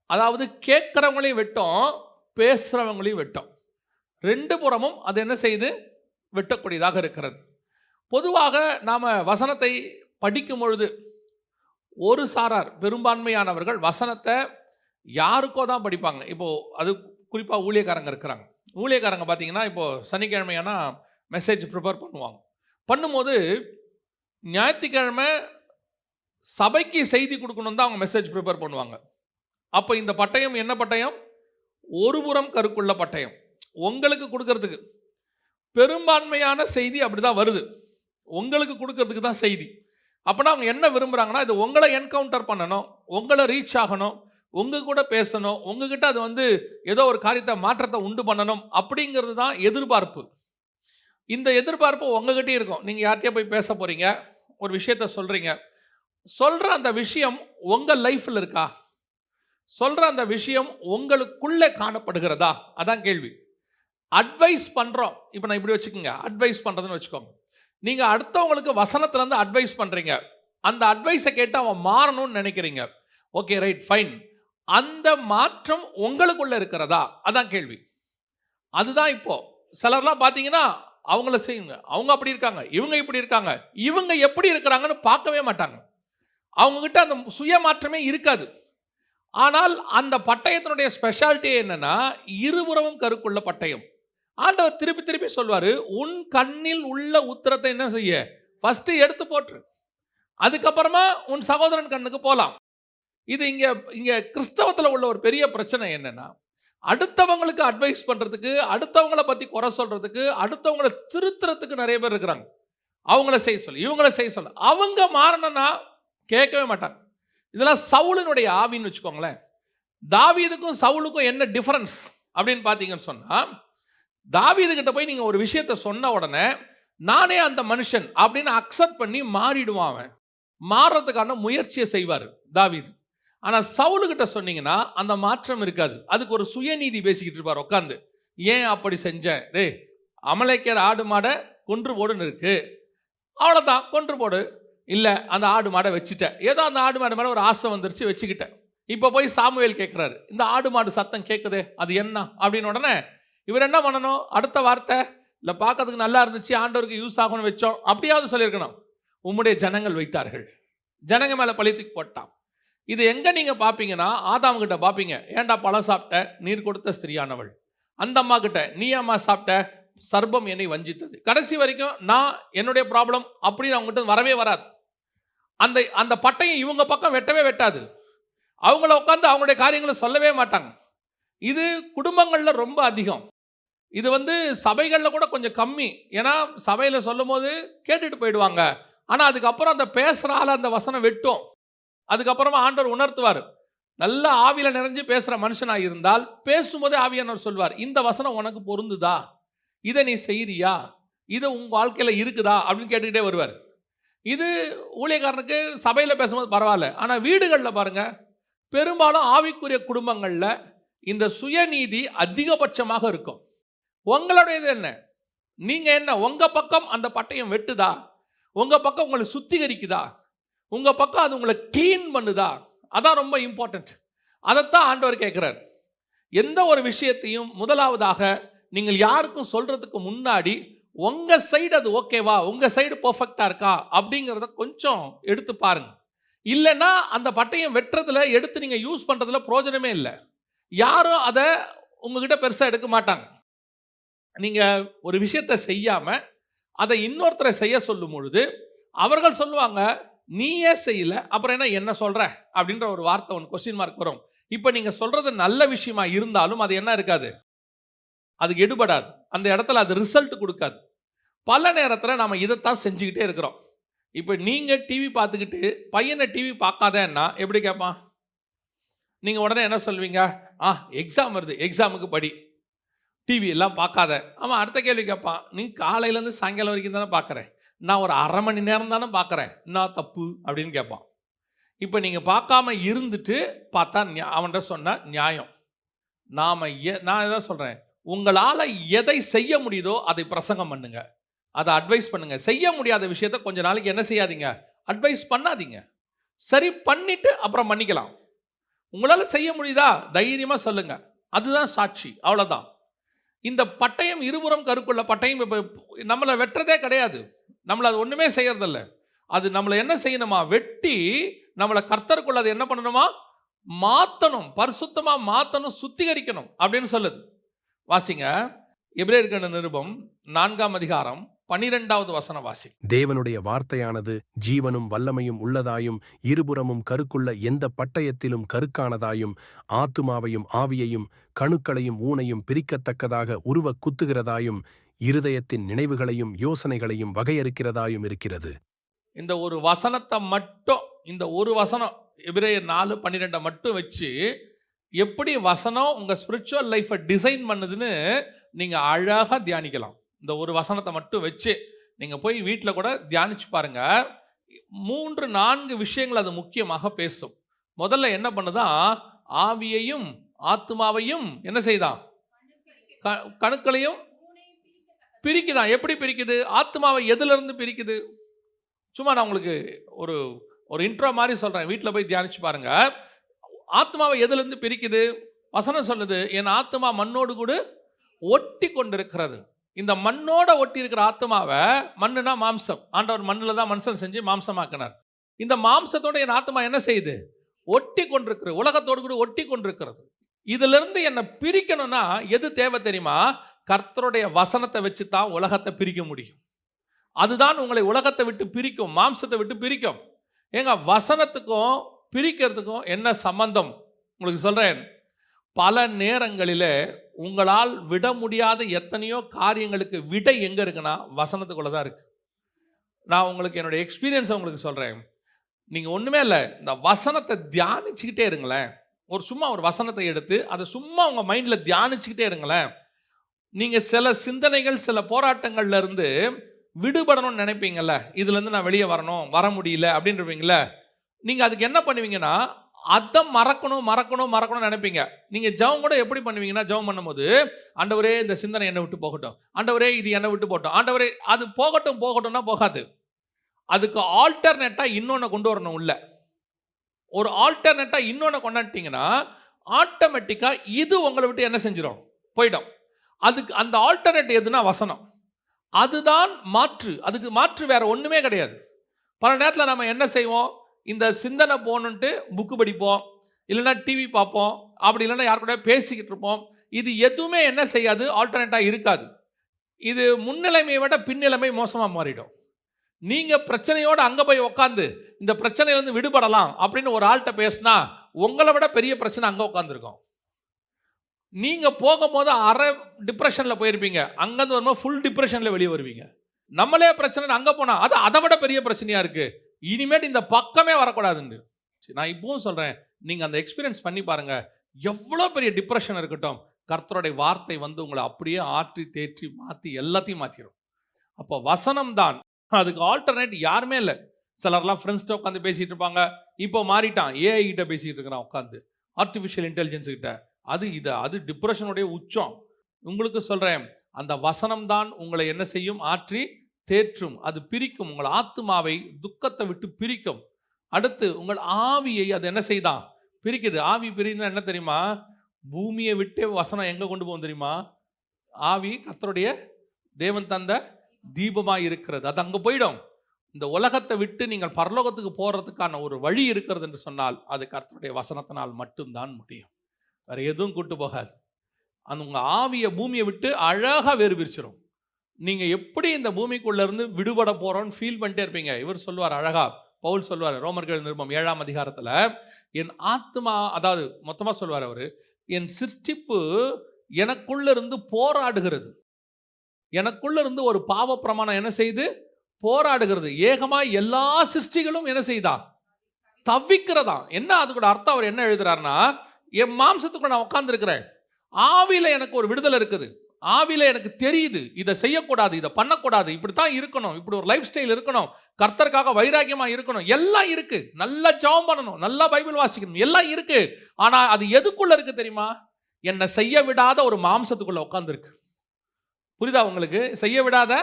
அதாவது கேட்குறவங்களையும் வெட்டும், பேசுகிறவங்களையும் வெட்டும். 2 புறமும் அது என்ன செய்து வெட்டக்கூடியதாக இருக்கிறது. பொதுவாக நாம் வசனத்தை படிக்கும் பொழுது ஒரு சாரார், பெரும்பான்மையானவர்கள் வசனத்தை யாருக்கோ தான் படிப்பாங்க. இப்போது அது குறிப்பாக ஊழியக்காரங்க இருக்கிறாங்க. ஊழியக்காரங்க பார்த்தீங்கன்னா இப்போது சனிக்கிழமையானா மெசேஜ் ப்ரிப்பேர் பண்ணும்போது ஞாயிற்றுக்கிழமை சபைக்கு செய்தி கொடுக்கணும் தான் அவங்க மெசேஜ் ப்ரிப்பேர் பண்ணுவாங்க. அப்போ இந்த பட்டயம் என்ன பட்டயம்? ஒரு புறம் கருக்குள்ள பட்டயம் உங்களுக்கு கொடுக்கறதுக்கு. பெரும்பான்மையான செய்தி அப்படி தான் வருது, உங்களுக்கு கொடுக்கறதுக்கு தான் செய்தி. அப்போனா அவங்க என்ன விரும்புகிறாங்கன்னா, இது உங்களை என்கவுண்டர் பண்ணணும், உங்களை ரீச் ஆகணும், உங்கள் கூட பேசணும், உங்ககிட்ட அது ஏதோ ஒரு காரியத்தை மாற்றத்தை உண்டு பண்ணணும் அப்படிங்கிறது தான் எதிர்பார்ப்பு. இந்த எதிர்பார்ப்பு உங்ககிட்டே இருக்கும். நீங்கள் யார்கிட்டயே போய் பேச போகிறீங்க, ஒரு விஷயத்த சொல்கிறீங்க, சொல்கிற அந்த விஷயம் உங்கள் லைஃப்பில் இருக்கா? சொல்கிற அந்த விஷயம் உங்களுக்குள்ளே காணப்படுகிறதா? அதான் கேள்வி. அட்வைஸ் பண்ணுறோம், இப்போ நான் இப்படி வச்சுக்கோங்க, அட்வைஸ் பண்ணுறதுன்னு வச்சுக்கோங்க. நீங்கள் அடுத்தவங்களுக்கு வசனத்துலேருந்து அட்வைஸ் பண்ணுறீங்க, அந்த அட்வைஸை கேட்டு அவன் மாறணும்னு நினைக்கிறீங்க. Okay, right, fine. அந்த மாற்றம் உங்களுக்குள்ளே இருக்கிறதா? அதான் கேள்வி. அதுதான் இப்போது சிலர்லாம் பார்த்தீங்கன்னா அவங்கள செய்யுங்க, அவங்க அப்படி இருக்காங்க, இவங்க இப்படி இருக்காங்க, இவங்க எப்படி இருக்கிறாங்கன்னு பார்க்கவே மாட்டாங்க. அவங்கக்கிட்ட அந்த சுய மாற்றமே இருக்காது. ஆனால் அந்த பட்டயத்தினுடைய ஸ்பெஷாலிட்டி என்னன்னா, இருபுறமும் கருக்குள்ள பட்டயம். ஆண்டவர் திருப்பி திருப்பி சொல்வார், உன் கண்ணில் உள்ள உத்திரத்தை என்ன செய்ய, ஃபஸ்ட்டு எடுத்து போட்டுரு, அதுக்கப்புறமா உன் சகோதரன் கண்ணுக்கு போகலாம். இது இங்கே கிறிஸ்தவத்தில் உள்ள ஒரு பெரிய பிரச்சனை என்னன்னா, அடுத்தவங்களுக்கு அட்வைஸ் பண்ணுறதுக்கு, அடுத்தவங்களை பற்றி குறை சொல்கிறதுக்கு, அடுத்தவங்களை திருத்துறதுக்கு நிறைய பேர் இருக்கிறாங்க. அவங்கள செய்ய சொல்லு, இவங்கள செய்ய சொல்லு, அவங்க மாறணும்னா கேட்கவே மாட்டாங்க. இதெல்லாம் சவுலினுடைய ஆவின்னு வச்சுக்கோங்களேன். தாவீதுக்கும் சவுலுக்கும் என்ன டிஃபரன்ஸ் அப்படின்னு பார்த்தீங்கன்னு சொன்னால், தாவீதுகிட்ட போய் நீங்கள் ஒரு விஷயத்தை சொன்ன உடனே நானே அந்த மனுஷன் அப்படின்னு அக்செப்ட் பண்ணி மாறிடுவான். அவன் மாறுறதுக்கான முயற்சியை செய்வார் தாவீது. ஆனால் சவுலுக்கிட்ட சொன்னீங்கன்னா அந்த மாற்றம் இருக்காது. அதுக்கு ஒரு சுயநீதி பேசிக்கிட்டு இருப்பார் உட்காந்து. ஏன் அப்படி செஞ்சேன்? அமலேக்கியர் ஆடு மாடை கொன்று போடுன்னு இருக்கு, அவ்வளோதான், கொன்று போடு. இல்லை, அந்த ஆடு மாடை வச்சுட்டேன், ஏதோ அந்த ஆடு மாடு மேலே ஒரு ஆசை வந்துருச்சு, வச்சுக்கிட்டேன். இப்போ போய் சாமுவேல் கேட்குறாரு, இந்த ஆடு மாடு சத்தம் கேட்குதே, அது என்ன அப்படின்னு. உடனே இவர் என்ன பண்ணணும்? அடுத்த வார்த்தை, இல்லை பார்க்கறதுக்கு நல்லா இருந்துச்சு, ஆண்டவருக்கு யூஸ் ஆகும்னு வச்சோம், அப்படியாவது சொல்லியிருக்கணும். உம்முடைய ஜனங்கள் வைத்தார்கள், ஜனங்க மேலே பழி தூக்கி போட்டான். இது எங்கே நீங்கள் பார்ப்பீங்கன்னா ஆதாம் கிட்ட பார்ப்பீங்க, ஏன்டா பழம் சாப்பிட்ட, நீர் கொடுத்த ஸ்திரியானவள். அந்த அம்மா கிட்ட, நீ அம்மா சாப்பிட்ட, சர்ப்பம் என்னை வஞ்சித்தது. கடைசி வரைக்கும் நான் என்னுடைய ப்ராப்ளம் அப்படின்னு அவங்ககிட்ட வரவே வராது. அந்த அந்த பட்டயம் இவங்க பக்கம் வெட்டவே வெட்டாது. அவங்கள உட்காந்து அவங்களுடைய காரியங்களை சொல்லவே மாட்டாங்க. இது குடும்பங்களில் ரொம்ப அதிகம். இது சபைகளில் கூட கொஞ்சம் கம்மி. ஏன்னா சபையில் சொல்லும் போது கேட்டுட்டு போயிடுவாங்க. ஆனால் அதுக்கப்புறம் அந்த பேசுகிற ஆள் அந்த வசனம் வெட்டும். அதுக்கப்புறமா ஆண்டவர் உணர்த்துவார். நல்ல ஆவியில் நிறைஞ்சு பேசுகிற மனுஷனாக இருந்தால் பேசும்போதே ஆவியானவர் சொல்வார், இந்த வசனம் உனக்கு பொருந்துதா, இதை நீ செய்கிறியா, இது உங்கள் வாழ்க்கையில் இருக்குதா அப்படின்னு கேட்டுக்கிட்டே வருவார். இது ஊழியக்காரனுக்கு சபையில் பேசும்போது பரவாயில்ல. ஆனால் வீடுகளில் பாருங்கள், பெரும்பாலும் ஆவிக்குரிய குடும்பங்களில் இந்த சுயநீதி அதிகபட்சமாக இருக்கும். உங்களுடையது என்ன? நீங்கள் என்ன, உங்கள் பக்கம் அந்த பட்டயம் வெட்டுதா, உங்கள் பக்கம் உங்களை சுத்திகரிக்குதா, உங்கள் பக்கம் அது உங்களை க்ளீன் பண்ணுதா? அதான் ரொம்ப இம்பார்ட்டண்ட். அதைத்தான் ஆண்டவர் கேட்குறார். எந்த ஒரு விஷயத்தையும் முதலாவதாக நீங்கள் யாருக்கும் சொல்கிறதுக்கு முன்னாடி உங்கள் சைடு அது ஓகேவா, உங்கள் சைடு பர்ஃபெக்டாக இருக்கா அப்படிங்கிறத கொஞ்சம் எடுத்து பாருங்கள். இல்லைன்னா அந்த பட்டயம் வெட்டுறதுல எடுத்து நீங்கள் யூஸ் பண்ணுறதுல பிரயோஜனமே இல்லை. யாரும் அதை உங்ககிட்ட பெருசாக எடுக்க மாட்டாங்க. நீங்கள் ஒரு விஷயத்தை செய்யாமல் அதை இன்னொருத்தரை செய்ய சொல்லும் பொழுது அவர்கள் சொல்லுவாங்க, நீயே செய்யலை அப்புறம் என்ன சொல்கிற அப்படின்ற ஒரு வார்த்தை ஒன்று கொஸ்டின் மார்க் வரும். இப்போ நீங்கள் சொல்கிறது நல்ல விஷயமா இருந்தாலும் அது என்ன இருக்காது, அதுக்கு எடுபடாது. அந்த இடத்துல அது ரிசல்ட் கொடுக்காது. பல நேரத்தில் நாம் இதைத்தான் செஞ்சுக்கிட்டே இருக்கிறோம். இப்போ நீங்கள் டிவி பார்த்துக்கிட்டு பையனை டிவி பார்க்காதேன்னா எப்படி கேட்பான்? நீங்கள் உடனே என்ன சொல்வீங்க? எக்ஸாம் வருது, எக்ஸாமுக்கு படி, டிவி எல்லாம் பார்க்காத. அவன் அடுத்த கேள்வி கேட்பான், நீ காலையிலேருந்து சாயங்காலம் வரைக்கும் தானே பார்க்குறேன், நான் ஒரு அரை மணி நேரம் தானே பார்க்குறேன், நான் தப்பு அப்படின்னு கேட்பான். இப்போ நீங்கள் பார்க்காம இருந்துட்டு பார்த்தா அவன்கிட்ட சொன்ன நியாயம். நான் எதாவது சொல்கிறேன், உங்களால் எதை செய்ய முடியுதோ அதை பிரசங்கம் பண்ணுங்க, அதை அட்வைஸ் பண்ணுங்க. செய்ய முடியாத விஷயத்த கொஞ்ச நாளைக்கு என்ன செய்யாதீங்க, அட்வைஸ் பண்ணாதீங்க. சரி பண்ணிட்டு அப்புறம் பண்ணிக்கலாம். உங்களால் செய்ய முடியுதா தைரியமாக சொல்லுங்க, அதுதான் சாட்சி, அவ்வளோதான். இந்த பட்டயம் இருபுறம் கருக்குள்ள பட்டயம் இப்போ நம்மளை வெட்டுறதே கிடையாது. நம்மளை அது ஒன்றுமே செய்யறதில்ல. அது நம்மளை என்ன செய்யணுமா, வெட்டி நம்மளை கர்த்தருக்குள்ள அது என்ன பண்ணணுமா, மாற்றணும், பரிசுத்தமாக மாற்றணும், சுத்திகரிக்கணும் அப்படின்னு சொல்லுது. வாசிங்க, எபிரேயருக்கு நிருபம் 4ஆம் அதிகாரம் 12வது வசனம் வாசி. தேவனுடைய வார்த்தையானது ஜீவனும் வல்லமையும் உள்ளதாயும் இருபுறமும் கருக்குள்ள எந்த பட்டயத்திலும் கருக்கானதாயும் ஆத்துமாவையும் ஆவியையும் கணுக்களையும் ஊனையும் பிரிக்கத்தக்கதாக உருவ குத்துகிறதாயும் இருதயத்தின் நினைவுகளையும் யோசனைகளையும் வகையறுக்கிறதாயும் இருக்கிறது. இந்த ஒரு வசனத்தை மட்டும், இந்த ஒரு வசனம் எபிரேயர் 4:12 மட்டும் வச்சு எப்படி வசனம் உங்கள் ஸ்பிரிச்சுவல் லைஃப்பை டிசைன் பண்ணுதுன்னு நீங்கள் அழகாக தியானிக்கலாம். இந்த ஒரு வசனத்தை மட்டும் வச்சு நீங்கள் போய் வீட்டில் கூட தியானிச்சு பாருங்கள். 3-4 விஷயங்கள் அது முக்கியமாக பேசும். முதல்ல என்ன பண்ணுதான், ஆவியையும் ஆத்மாவையும் என்ன செய்தான், கணுக்களையும் பிரிக்குதான். எப்படி பிரிக்குது? ஆத்மாவை எதிலிருந்து பிரிக்குது? சும்மா நான் உங்களுக்கு ஒரு இன்ட்ரோ மாதிரி சொல்கிறேன், வீட்டில் போய் தியானிச்சு பாருங்கள். ஆத்மாவை எதிலிருந்து பிரிக்குது? வசனம் சொல்லுது, என் ஆத்மா மண்ணோடு கூட ஒட்டி கொண்டிருக்கிறது. இந்த மண்ணோட ஒட்டி இருக்கிற ஆத்மாவை, மண்ணுனா மாம்சம், ஆண்டவர் மண்ணில் தான் மனுஷன் செஞ்சு மாம்சமாக்கினார். இந்த மாம்சத்தோட என் ஆத்மா என்ன செய்யுது, ஒட்டி கொண்டிருக்கிறது, உலகத்தோடு கூட ஒட்டி கொண்டிருக்கிறது. இதிலிருந்து என்னை பிரிக்கணும்னா எது தேவை தெரியுமா? கர்த்தருடைய வசனத்தை வச்சு தான் உலகத்தை பிரிக்க முடியும். அதுதான் உங்களை உலகத்தை விட்டு பிரிக்கும், மாம்சத்தை விட்டு பிரிக்கும். ஏங்க, வசனத்துக்கும் பிரிக்கிறதுக்கும் என்ன சம்பந்தம் உங்களுக்கு சொல்கிறேன். பல நேரங்களில் உங்களால் விட முடியாத எத்தனையோ காரியங்களுக்கு விடை எங்கே இருக்குன்னா வசனத்துக்குள்ளே தான் இருக்குது. நான் உங்களுக்கு என்னுடைய எக்ஸ்பீரியன்ஸை உங்களுக்கு சொல்கிறேன். நீங்கள் ஒன்றுமே இல்லை, இந்த வசனத்தை தியானிச்சுக்கிட்டே இருங்களேன். சும்மா ஒரு வசனத்தை எடுத்து அதை சும்மா உங்கள் மைண்டில் தியானிச்சுக்கிட்டே இருங்களேன். நீங்கள் சில சிந்தனைகள், சில போராட்டங்கள்ல இருந்து விடுபடணும்னு நினைப்பீங்கள்ல, இதுலேருந்து நான் வெளியே வர முடியல அப்படின்றவீங்கள, நீங்கள் அதுக்கு என்ன பண்ணுவீங்கன்னா அதை மறக்கணும் நினைப்பீங்க. நீங்கள் ஜெபம் கூட எப்படி பண்ணுவீங்கன்னா, ஜெபம் பண்ணும்போது ஆண்டவரே இந்த சிந்தனை என்னை விட்டு போகட்டும், ஆண்டவரே இது என்னை விட்டு போகட்டும், ஆண்டவரே அது போகட்டும்னா போகாது. அதுக்கு ஆல்டர்னேட்டாக இன்னொன்று கொண்டு வரணும். உள்ள ஒரு ஆல்டர்னேட்டாக இன்னொன்று கொண்டாட்டிங்கன்னா ஆட்டோமேட்டிக்காக இது உங்களை விட்டு என்ன செஞ்சிடும், போயிடும். அதுக்கு அந்த ஆல்டர்னேட் எதுனா வசனம். அதுதான் மாற்று. அதுக்கு மாற்று வேற ஒன்றுமே கிடையாது. பல நேரத்தில் நம்ம என்ன செய்வோம், இந்த சிந்தனை போகணுன்ட்டு புக்கு படிப்போம், இல்லைன்னா டிவி பார்ப்போம், அப்படி இல்லைன்னா யார் கூட பேசிக்கிட்டு இருப்போம். இது எதுவுமே என்ன செய்யாது, ஆல்டர்னேட்டாக இருக்காது. இது முன்னிலைமையை விட பின்னிலைமை மோசமாக மாறிடும். நீங்கள் பிரச்சனையோடு அங்கே போய் உட்காந்து இந்த பிரச்சனையிலேருந்து விடுபடலாம் அப்படின்னு ஒரு ஆள்கிட்ட பேசினா உங்களை விட பெரிய பிரச்சனை அங்கே உட்காந்துருக்கும். நீங்கள் போகும்போது அரை டிப்ரெஷனில் போயிருப்பீங்க, அங்கேருந்து வரும்போது ஃபுல் டிப்ரெஷனில் வெளியே வருவீங்க. நம்மளே பிரச்சனை அங்கே போனால் அது அதை விட பெரிய பிரச்சனையாக இருக்குது, இனிமேட்டு இந்த பக்கமே வரக்கூடாதுன்னு. நான் இப்பவும் சொல்கிறேன், நீங்கள் அந்த எக்ஸ்பீரியன்ஸ் பண்ணி பாருங்கள். எவ்வளோ பெரிய டிப்ரெஷன் இருக்கட்டும், கர்த்தருடைய வார்த்தை வந்து உங்களை அப்படியே ஆற்றி தேற்றி மாற்றி எல்லாத்தையும் மாற்றிடும். அப்போ வசனம் தான் அதுக்கு ஆல்டர்னேட் யாருமே இல்லை. சிலர்லாம் ஃப்ரெண்ட்ஸ்கிட்ட உட்காந்து பேசிகிட்டு இருப்பாங்க, இப்போ மாறிட்டான், ஏஐ கிட்ட பேசிகிட்டு இருக்கிறான் உட்காந்து, ஆர்டிஃபிஷியல் இன்டெலிஜென்ஸ் கிட்ட. அது டிப்ரெஷனுடைய உச்சம். உங்களுக்கு சொல்கிறேன், அந்த வசனம் தான் உங்களை என்ன செய்யும், ஆற்றி தேற்றும். அது பிரிக்கும், உங்கள் ஆத்துமாவை துக்கத்தை விட்டு பிரிக்கும். அடுத்து உங்கள் ஆவியை அது என்ன செய்தான், பிரிக்குது. ஆவி பிரிந்தா என்ன தெரியுமா, பூமியை விட்டே வசனம் எங்கே கொண்டு போகும் தெரியுமா, ஆவி கர்த்தருடைய தேவன் தந்த தீபமாக இருக்கிறது, அது அங்கே போயிடும். இந்த உலகத்தை விட்டு நீங்கள் பரலோகத்துக்கு போகிறதுக்கான ஒரு வழி இருக்கிறது என்று சொன்னால் அது கர்த்தருடைய வசனத்தினால் மட்டும்தான் முடியும். வேறு எதுவும் கூட்டு போகாது. அந்த உங்கள் ஆவியை பூமியை விட்டு அழகாக வேறு பிரிச்சிடும். நீங்கள் எப்படி இந்த பூமிக்குள்ளேருந்து விடுபட போகிறோன்னு ஃபீல் பண்ணிட்டே இருப்பீங்க. இவர் சொல்லுவார் அழகா, பவுல் சொல்லுவார் ரோமர்கள் நிருபம் 7ஆம் அதிகாரத்தில், என் ஆத்மா, அதாவது மொத்தமாக சொல்லுவார் அவர், என் சிருஷ்டிப்பு எனக்குள்ளிருந்து போராடுகிறது. எனக்குள்ளிருந்து ஒரு பாவ பிரமாணம் என்ன செய்து போராடுகிறது. ஏகமாக எல்லா சிருஷ்டிகளும் என்ன செய்தா, தவிக்கிறதா. என்ன அது கூட அர்த்தம், அவர் என்ன எழுதுறாருன்னா, என் மாம்சத்துக்குள்ள நான் உட்கார்ந்துருக்கிறேன், ஆவியில் எனக்கு ஒரு விடுதலை இருக்குது, ஆவியில் எனக்கு தெரியுது இதை செய்யக்கூடாது, இதை பண்ணக்கூடாது, இப்படி தான் இருக்கணும், இப்படி ஒரு லைஃப் ஸ்டைல் இருக்கணும், கர்த்தருக்காக வைராக்கியமாக இருக்கணும், எல்லாம் இருக்குது. நல்லா ஜெபம் பண்ணணும், நல்லா பைபிள் வாசிக்கணும், எல்லாம் இருக்குது. ஆனால் அது எதுக்குள்ளே இருக்குது தெரியுமா, என்னை செய்ய விடாத ஒரு மாம்சத்துக்குள்ளே உட்காந்துருக்கு. புரியுதா உங்களுக்கு, செய்ய விடாத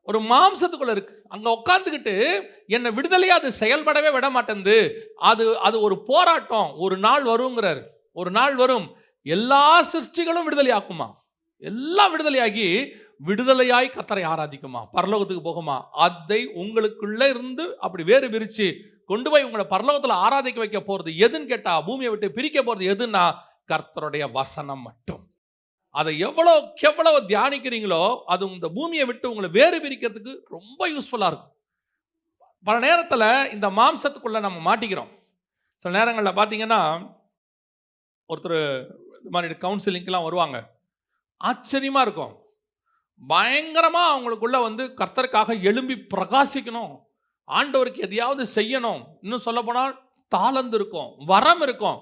ஒரு மாம்சத்துக்குள்ளே இருக்குது. அங்கே உட்காந்துக்கிட்டு என்னை விடுதலையாக அது செயல்படவே விட மாட்டேங்குது. அது ஒரு போராட்டம். ஒரு நாள் வருங்கிறார், ஒரு நாள் வரும், எல்லா சிருஷ்டிகளும் விடுதலையாக்குமா, எல்லாம் விடுதலையாகி விடுதலையாய் கர்த்தரை ஆராதிக்குமா, பரலோகத்துக்கு போகுமா. அதை உங்களுக்குள்ளே இருந்து அப்படி வேறு பிரித்து கொண்டு போய் உங்களை பரலோகத்தில் ஆராதிக்க வைக்க போகிறது எதுன்னு கேட்டால், பூமியை விட்டு பிரிக்க போகிறது எதுன்னா கர்த்தருடைய வசனம் மட்டும். அதை எவ்வளவு தியானிக்கிறீங்களோ அது இந்த பூமியை விட்டு உங்களை வேறு பிரிக்கிறதுக்கு ரொம்ப யூஸ்ஃபுல்லாக இருக்கும். பல நேரத்தில் இந்த மாம்சத்துக்குள்ளே நம்ம மாட்டிக்கிறோம். சில நேரங்களில் பார்த்தீங்கன்னா, ஒருத்தர் இது மாதிரி கவுன்சிலிங்க்கெலாம் வருவாங்க, ஆச்சரியமாக இருக்கும். பயங்கரமாக அவங்களுக்குள்ள வந்து கர்த்தருக்காக எழும்பி பிரகாசிக்கணும், ஆண்டவருக்கு எதையாவது செய்யணும், இன்னும் சொல்லப்போனால் தாளந்து இருக்கும், வரம் இருக்கும்.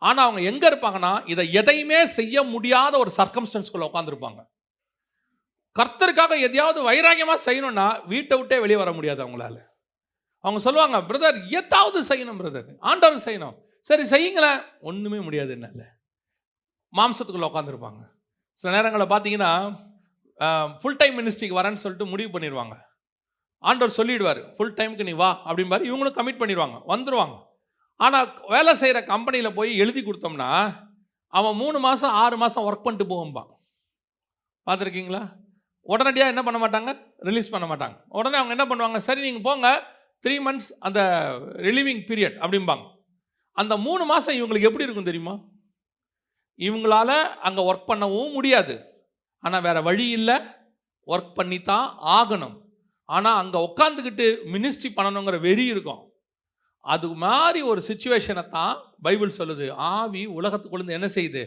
ஆனால் அவங்க எங்கே இருப்பாங்கன்னா, இதை எதையுமே செய்ய முடியாத ஒரு சர்க்கம்ஸ்டன்ஸ்குள்ளே உட்காந்துருப்பாங்க. கர்த்தருக்காக எதையாவது வைராகியமாக செய்யணும்னா வீட்டை விட்டே வெளியே வர முடியாது அவங்களால. அவங்க சொல்லுவாங்க, பிரதர் எதாவது செய்யணும் பிரதர், ஆண்டவர் செய்யணும், சரி செய்யுங்களேன், ஒன்றுமே முடியாது என்னால். மாம்சத்துக்குள்ளே உட்காந்துருப்பாங்க. சில நேரங்களில் பார்த்தீங்கன்னா, ஃபுல் டைம் மினிஸ்ட்ரிக்கு வரேன்னு சொல்லிட்டு முடிவு பண்ணிடுவாங்க. ஆண்டவர் சொல்லிடுவார், ஃபுல் டைமுக்கு நீ வா அப்படிம்பாரு. இவங்களும் கமிட் பண்ணிடுவாங்க, வந்துடுவாங்க. ஆனால் வேலை செய்கிற கம்பெனியில் போய் எழுதி கொடுத்தோம்னா அவன் 3 மாதம் 6 மாதம் ஒர்க் பண்ணிட்டு போகும்பான். பார்த்துருக்கீங்களா? உடனடியாக என்ன பண்ண மாட்டாங்க, ரிலீஸ் பண்ண மாட்டாங்க. உடனே அவங்க என்ன பண்ணுவாங்க, சரி நீங்கள் போங்க 3 months அந்த ரிலீவிங் பீரியட் அப்படிம்பாங்க. அந்த 3 மாதம் இவங்களுக்கு எப்படி இருக்கும் தெரியுமா, இவங்களால அங்கே ஒர்க் பண்ணவும் முடியாது, ஆனால் வேறு வழி இல்லை, ஒர்க் பண்ணி தான் ஆகணும். ஆனால் அங்கே உட்காந்துக்கிட்டு மினிஸ்ட்ரி பண்ணணுங்கிற வெறி இருக்கும். அது மாதிரி ஒரு சிச்சுவேஷனை தான் பைபிள் சொல்லுது, ஆவி உலகத்துக்குள்ளேருந்து என்ன செய்யுது,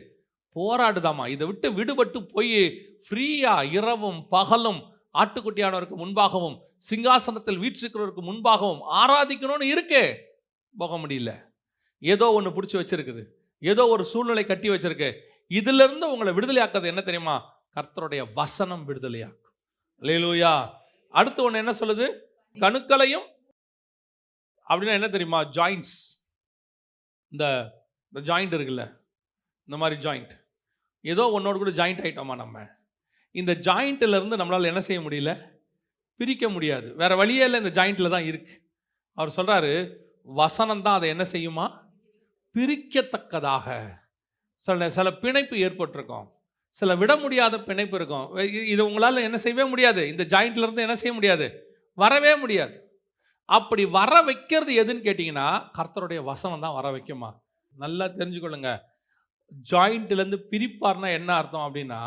போராடுதாமா. இதை விட்டு விடுபட்டு போய் ஃப்ரீயாக இரவும் பகலும் ஆட்டுக்குட்டியானவருக்கு முன்பாகவும் சிங்காசனத்தில் வீற்றிருக்கிறவருக்கு முன்பாகவும் ஆராதிக்கணும்னு இருக்கே, போக முடியல. ஏதோ ஒன்று பிடிச்சி வச்சிருக்குது, ஏதோ ஒரு சூழ்நிலை கட்டி வச்சிருக்கு. இதிலிருந்து உங்களை விடுதலையாக்குறது என்ன தெரியுமா, கர்த்தருடைய வசனம் விடுதலையாக்கும். அல்லேலூயா. அடுத்து ஒன்று என்ன சொல்லுது, கணுக்களையும் அப்படின்னா என்ன தெரியுமா, ஜாயிண்ட்ஸ். இந்த ஜாயிண்ட் இருக்குல்ல, இந்த மாதிரி ஜாயிண்ட், ஏதோ ஒன்னோடு கூட ஜாயிண்ட் ஆகிட்டோமா நம்ம. இந்த ஜாயிண்ட்டிலேருந்து நம்மளால் என்ன செய்ய முடியல, பிரிக்க முடியாது, வேறு வழியே இல்லை, இந்த ஜாயிண்ட்டில் தான் இருக்குது. அவர் சொல்கிறாரு, வசனம் தான் அதை என்ன செய்யுமா, பிரிக்கத்தக்கதாக. சில பிணைப்பு ஏற்பட்டிருக்கும், சில விட முடியாத பிணைப்பு இருக்கும். இது உங்களால் என்ன செய்யவே முடியாது, இந்த ஜாயிண்ட்லேருந்து என்ன செய்ய முடியாது, வரவே முடியாது. அப்படி வர வைக்கிறது எதுன்னு கேட்டிங்கன்னா கர்த்தருடைய வசனம் தான் வர வைக்குமா. நல்லா தெரிஞ்சுக்கொள்ளுங்க. ஜாயிண்ட்லேருந்து பிரிப்பார்னா என்ன அர்த்தம் அப்படின்னா,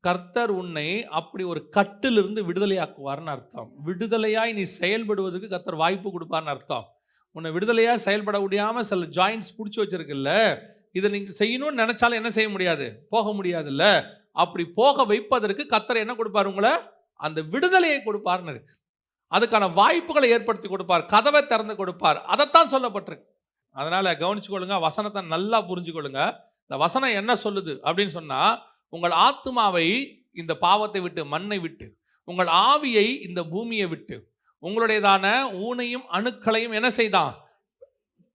கர்த்தர் உன்னை அப்படி ஒரு கட்டிலிருந்து விடுதலையாக்குவார்னு அர்த்தம். விடுதலையாய் நீ செயல்படுவதற்கு கர்த்தர் வாய்ப்பு கொடுப்பார்னு அர்த்தம். உன்னை விடுதலையாக செயல்பட முடியாமல் சில ஜாயிண்ட்ஸ் பிடிச்சி வச்சிருக்குல்ல, இதை நீங்கள் செய்யணும்னு நினச்சாலும் என்ன செய்ய முடியாது, போக முடியாதுல்ல. அப்படி போக வைப்பதற்கு கர்த்தர் என்ன கொடுப்பார், உங்களை அந்த விடுதலையை கொடுப்பார்னு இருக்கு. அதுக்கான வாய்ப்புகளை ஏற்படுத்தி கொடுப்பார், கதவை திறந்து கொடுப்பார். அதைத்தான் சொல்லப்பட்டிருக்கு. அதனால் கவனிச்சுக்கொள்ளுங்க, வசனத்தை நல்லா புரிஞ்சுக்கொள்ளுங்க. இந்த வசனம் என்ன சொல்லுது அப்படின்னு சொன்னால், உங்கள் ஆத்துமாவை இந்த பாவத்தை விட்டு, மண்ணை விட்டு, உங்கள் ஆவியை இந்த பூமியை விட்டு, உங்களுடையதான ஊனையும் அணுக்களையும் என்ன செய்தான்,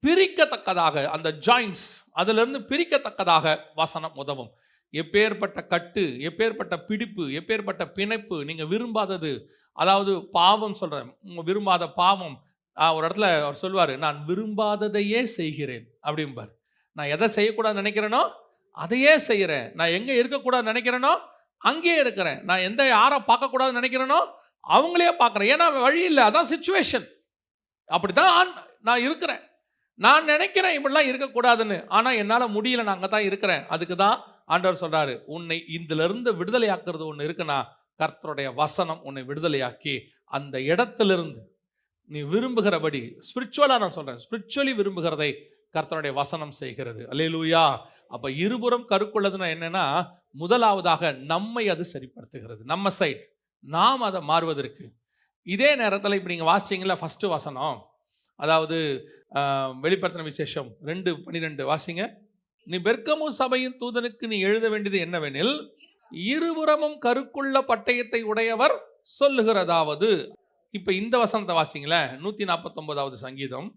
பிரிக்கத்தக்கதாக, அந்த ஜாயின்ஸ் அதிலிருந்து பிரிக்கத்தக்கதாக வசனம் உதவும். எப்பேற்பட்ட கட்டு, எப்பேற்பட்ட பிடிப்பு, எப்பேற்பட்ட பிணைப்பு, நீங்கள் விரும்பாதது, அதாவது பாவம் சொல்கிறேன், விரும்பாத பாவம். ஒரு இடத்துல அவர் சொல்வார், நான் விரும்பாததையே செய்கிறேன் அப்படிம்பார். நான் எதை செய்யக்கூடாது நினைக்கிறேனோ அதையே செய்கிறேன். நான் எங்கே இருக்கக்கூடாது நினைக்கிறேனோ அங்கேயே இருக்கிறேன். நான் எந்த யாரை பார்க்கக்கூடாது நினைக்கிறேனோ அவங்களே பார்க்குறேன். ஏன்னா வழி இல்லை, அதான் சிச்சுவேஷன். அப்படி தான் நான் இருக்கிறேன். நான் நினைக்கிறேன் இப்படிலாம் இருக்கக்கூடாதுன்னு, ஆனால் என்னால் முடியல, நான் அங்கே தான் இருக்கிறேன். அதுக்கு தான் ஆண்டவர் சொல்கிறாரு, உன்னை இதிலிருந்து விடுதலையாக்குறது ஒன்று இருக்குன்னா, கர்த்தருடைய வசனம் உன்னை விடுதலையாக்கி அந்த இடத்திலிருந்து நீ விரும்புகிறபடி, ஸ்பிரிச்சுவலாக நான் சொல்கிறேன், ஸ்பிரிச்சுவலி விரும்புகிறதை கர்த்தருடைய வசனம் செய்கிறது. அல்லேலூயா. அப்போ இருபுறம் கருக்குள்ளதுன்னா என்னென்னா, முதலாவதாக நம்மை அது சரிப்படுத்துகிறது, நம்ம சைட், நாம் அதை மாறுவதற்கு. இதே நேரத்தில் இப்போ நீங்கள் வாசிச்சிங்களா ஃபஸ்ட்டு வசனம், அதாவது வெளிப்படுத்தின விசேஷம் 2:12 வாசிங்க. நீ பெர்கமு சபையின் தூதனுக்கு நீ எழுத வேண்டியது என்னவெனில், இருபுறமும் கருக்குள்ள பட்டயத்தை உடையவர் சொல்லுகிறதாவது. இப்போ இந்த வசனத்தை வாசிங்களேன், 149வது சங்கீதம்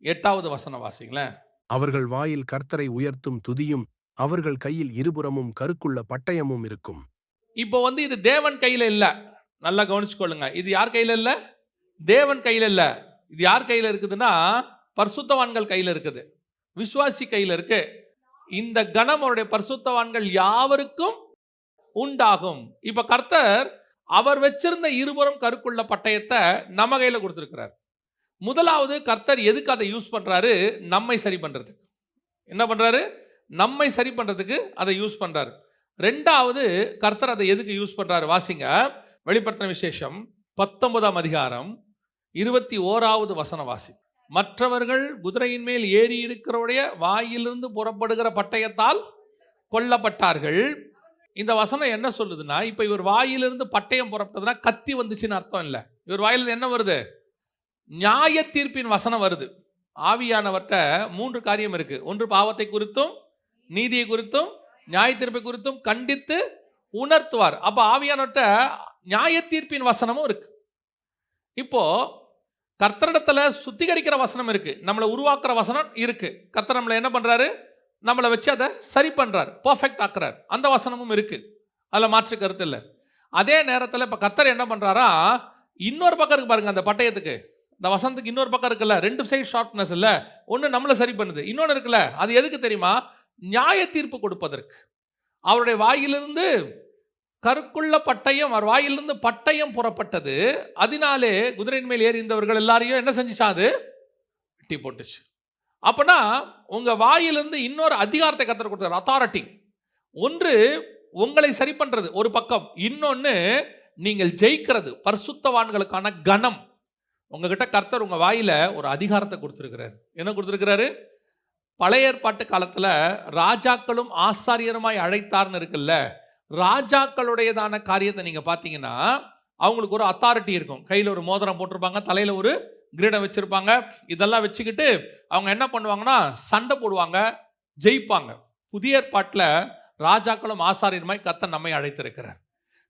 8வது வசனம் வாசிங்களேன். அவர்கள் வாயில் கர்த்தரை உயர்த்தும் துதியும் அவர்கள் கையில் இருபுறமும் கருக்குள்ள பட்டயமும் இருக்கும். இப்போ இது தேவன் கையில் இல்லை, நல்லா கவனிச்சுக்கொள்ளுங்க. இது யார் கையில் இல்லை, தேவன் கையில் இல்லை. இது யார் கையில் இருக்குதுன்னா, பரிசுத்தவான்கள் கையில் இருக்குது, விசுவாசி கையில் இருக்கு. இந்த கணம் அவருடைய பரிசுத்தவான்கள் யாவருக்கும் உண்டாகும். இப்போ கர்த்தர் அவர் வச்சிருந்த இருபுறம் கருக்குள்ள பட்டயத்தை நம்ம கையில் கொடுத்துருக்கிறார். முதலாவது கர்த்தர் எதுக்கு அதை யூஸ் பண்ணுறாரு, நம்மை சரி பண்ணுறதுக்கு. என்ன பண்ணுறாரு, நம்மை சரி பண்ணுறதுக்கு அதை யூஸ் பண்ணுறாரு. ரெண்டாவது கர்த்தர் அதை எதுக்கு யூஸ் பண்ணுறாரு வாசிங்க. வெளிப்படுத்தின விசேஷம் 19ஆம் அதிகாரம் 21வது வசன வாசி. மற்றவர்கள் குதிரையின் மேல் ஏறி இருக்கிறவுடைய வாயிலிருந்து புறப்படுகிற பட்டயத்தால் கொல்லப்பட்டார்கள். இந்த வசனம் என்ன சொல்லுதுன்னா, இப்போ இவர் வாயிலிருந்து பட்டயம் புறப்பட்டதுன்னா கத்தி வந்துச்சுன்னு அர்த்தம் இல்லை. இவர் வாயிலிருந்து என்ன வருது, நியாய தீர்ப்பின் வசனம் வருது. ஆவியானவர்கிட்ட 3 காரியம் இருக்கு. ஒன்று பாவத்தை குறித்தும், நீதியை குறித்தும், நியாய தீர்ப்பை குறித்தும் கண்டித்து உணர்த்துவார். அப்போ ஆவியானவர்கிட்ட நியாய தீர்ப்பின் வசனமும் இருக்கு. இப்போ கர்த்தரிடத்துல சுத்திகரிக்கிற வசனம் இருக்கு, நம்மளை உருவாக்குற வசனம் இருக்கு. கர்த்தர் நம்மளை என்ன பண்றாரு, நம்மளை வச்சு அதை சரி பண்றாரு, பர்ஃபெக்ட் ஆக்குறாரு. அந்த வசனமும் இருக்கு, அதில் மாற்று கருத்து இல்லை. அதே நேரத்தில் இப்போ கர்த்தர் என்ன பண்றாரா, இன்னொரு பக்கம் இருக்கு பாருங்க, அந்த பட்டயத்துக்கு, இந்த வசனத்துக்கு இன்னொரு பக்கம் இருக்குல்ல, 2 சைடு ஷார்ப்னஸ் இல்லை, ஒன்று நம்மளை சரி பண்ணுது, இன்னொன்று இருக்குல்ல, அது எதுக்கு தெரியுமா, நியாய தீர்ப்பு கொடுப்பதற்கு. அவருடைய வாயிலிருந்து கருக்குள்ள பட்டயம், அவர் வாயிலிருந்து பட்டயம் புறப்பட்டது, அதனாலே குதிரையின் மேல் ஏறி இருந்தவர்கள் எல்லாரையும் என்ன செஞ்சுச்சா, அது வெட்டி போட்டுச்சு. அப்போனா உங்கள் வாயிலிருந்து இன்னொரு அதிகாரத்தை கர்த்தர் கொடுத்தார், அத்தாரிட்டி. ஒன்று உங்களை சரி பண்ணுறது ஒரு பக்கம், இன்னொன்று நீங்கள் ஜெயிக்கிறது, பரிசுத்தவான்களுக்கான கணம். உங்ககிட்ட கர்த்தர் உங்கள் வாயில் ஒரு அதிகாரத்தை கொடுத்துருக்கிறார். என்ன கொடுத்துருக்கிறாரு, பழைய ஏற்பாட்டு காலத்தில் ராஜாக்களும் ஆசாரியருமாய் அழைத்தார்னு இருக்குல்ல, ராஜாக்களுடையதான காரியத்தை நீங்கள் பார்த்தீங்கன்னா அவங்களுக்கு ஒரு அத்தாரிட்டி இருக்கும். கையில் ஒரு மோதிரம் போட்டிருப்பாங்க, தலையில் ஒரு கிரீடம் வச்சுருப்பாங்க. இதெல்லாம் வச்சுக்கிட்டு அவங்க என்ன பண்ணுவாங்கன்னா சண்டை போடுவாங்க, ஜெயிப்பாங்க. புதிய ஏற்பாட்டில் ராஜாக்களும் ஆசாரியருமாய் கர்த்தர் நம்மை அழைத்திருக்கிறார்.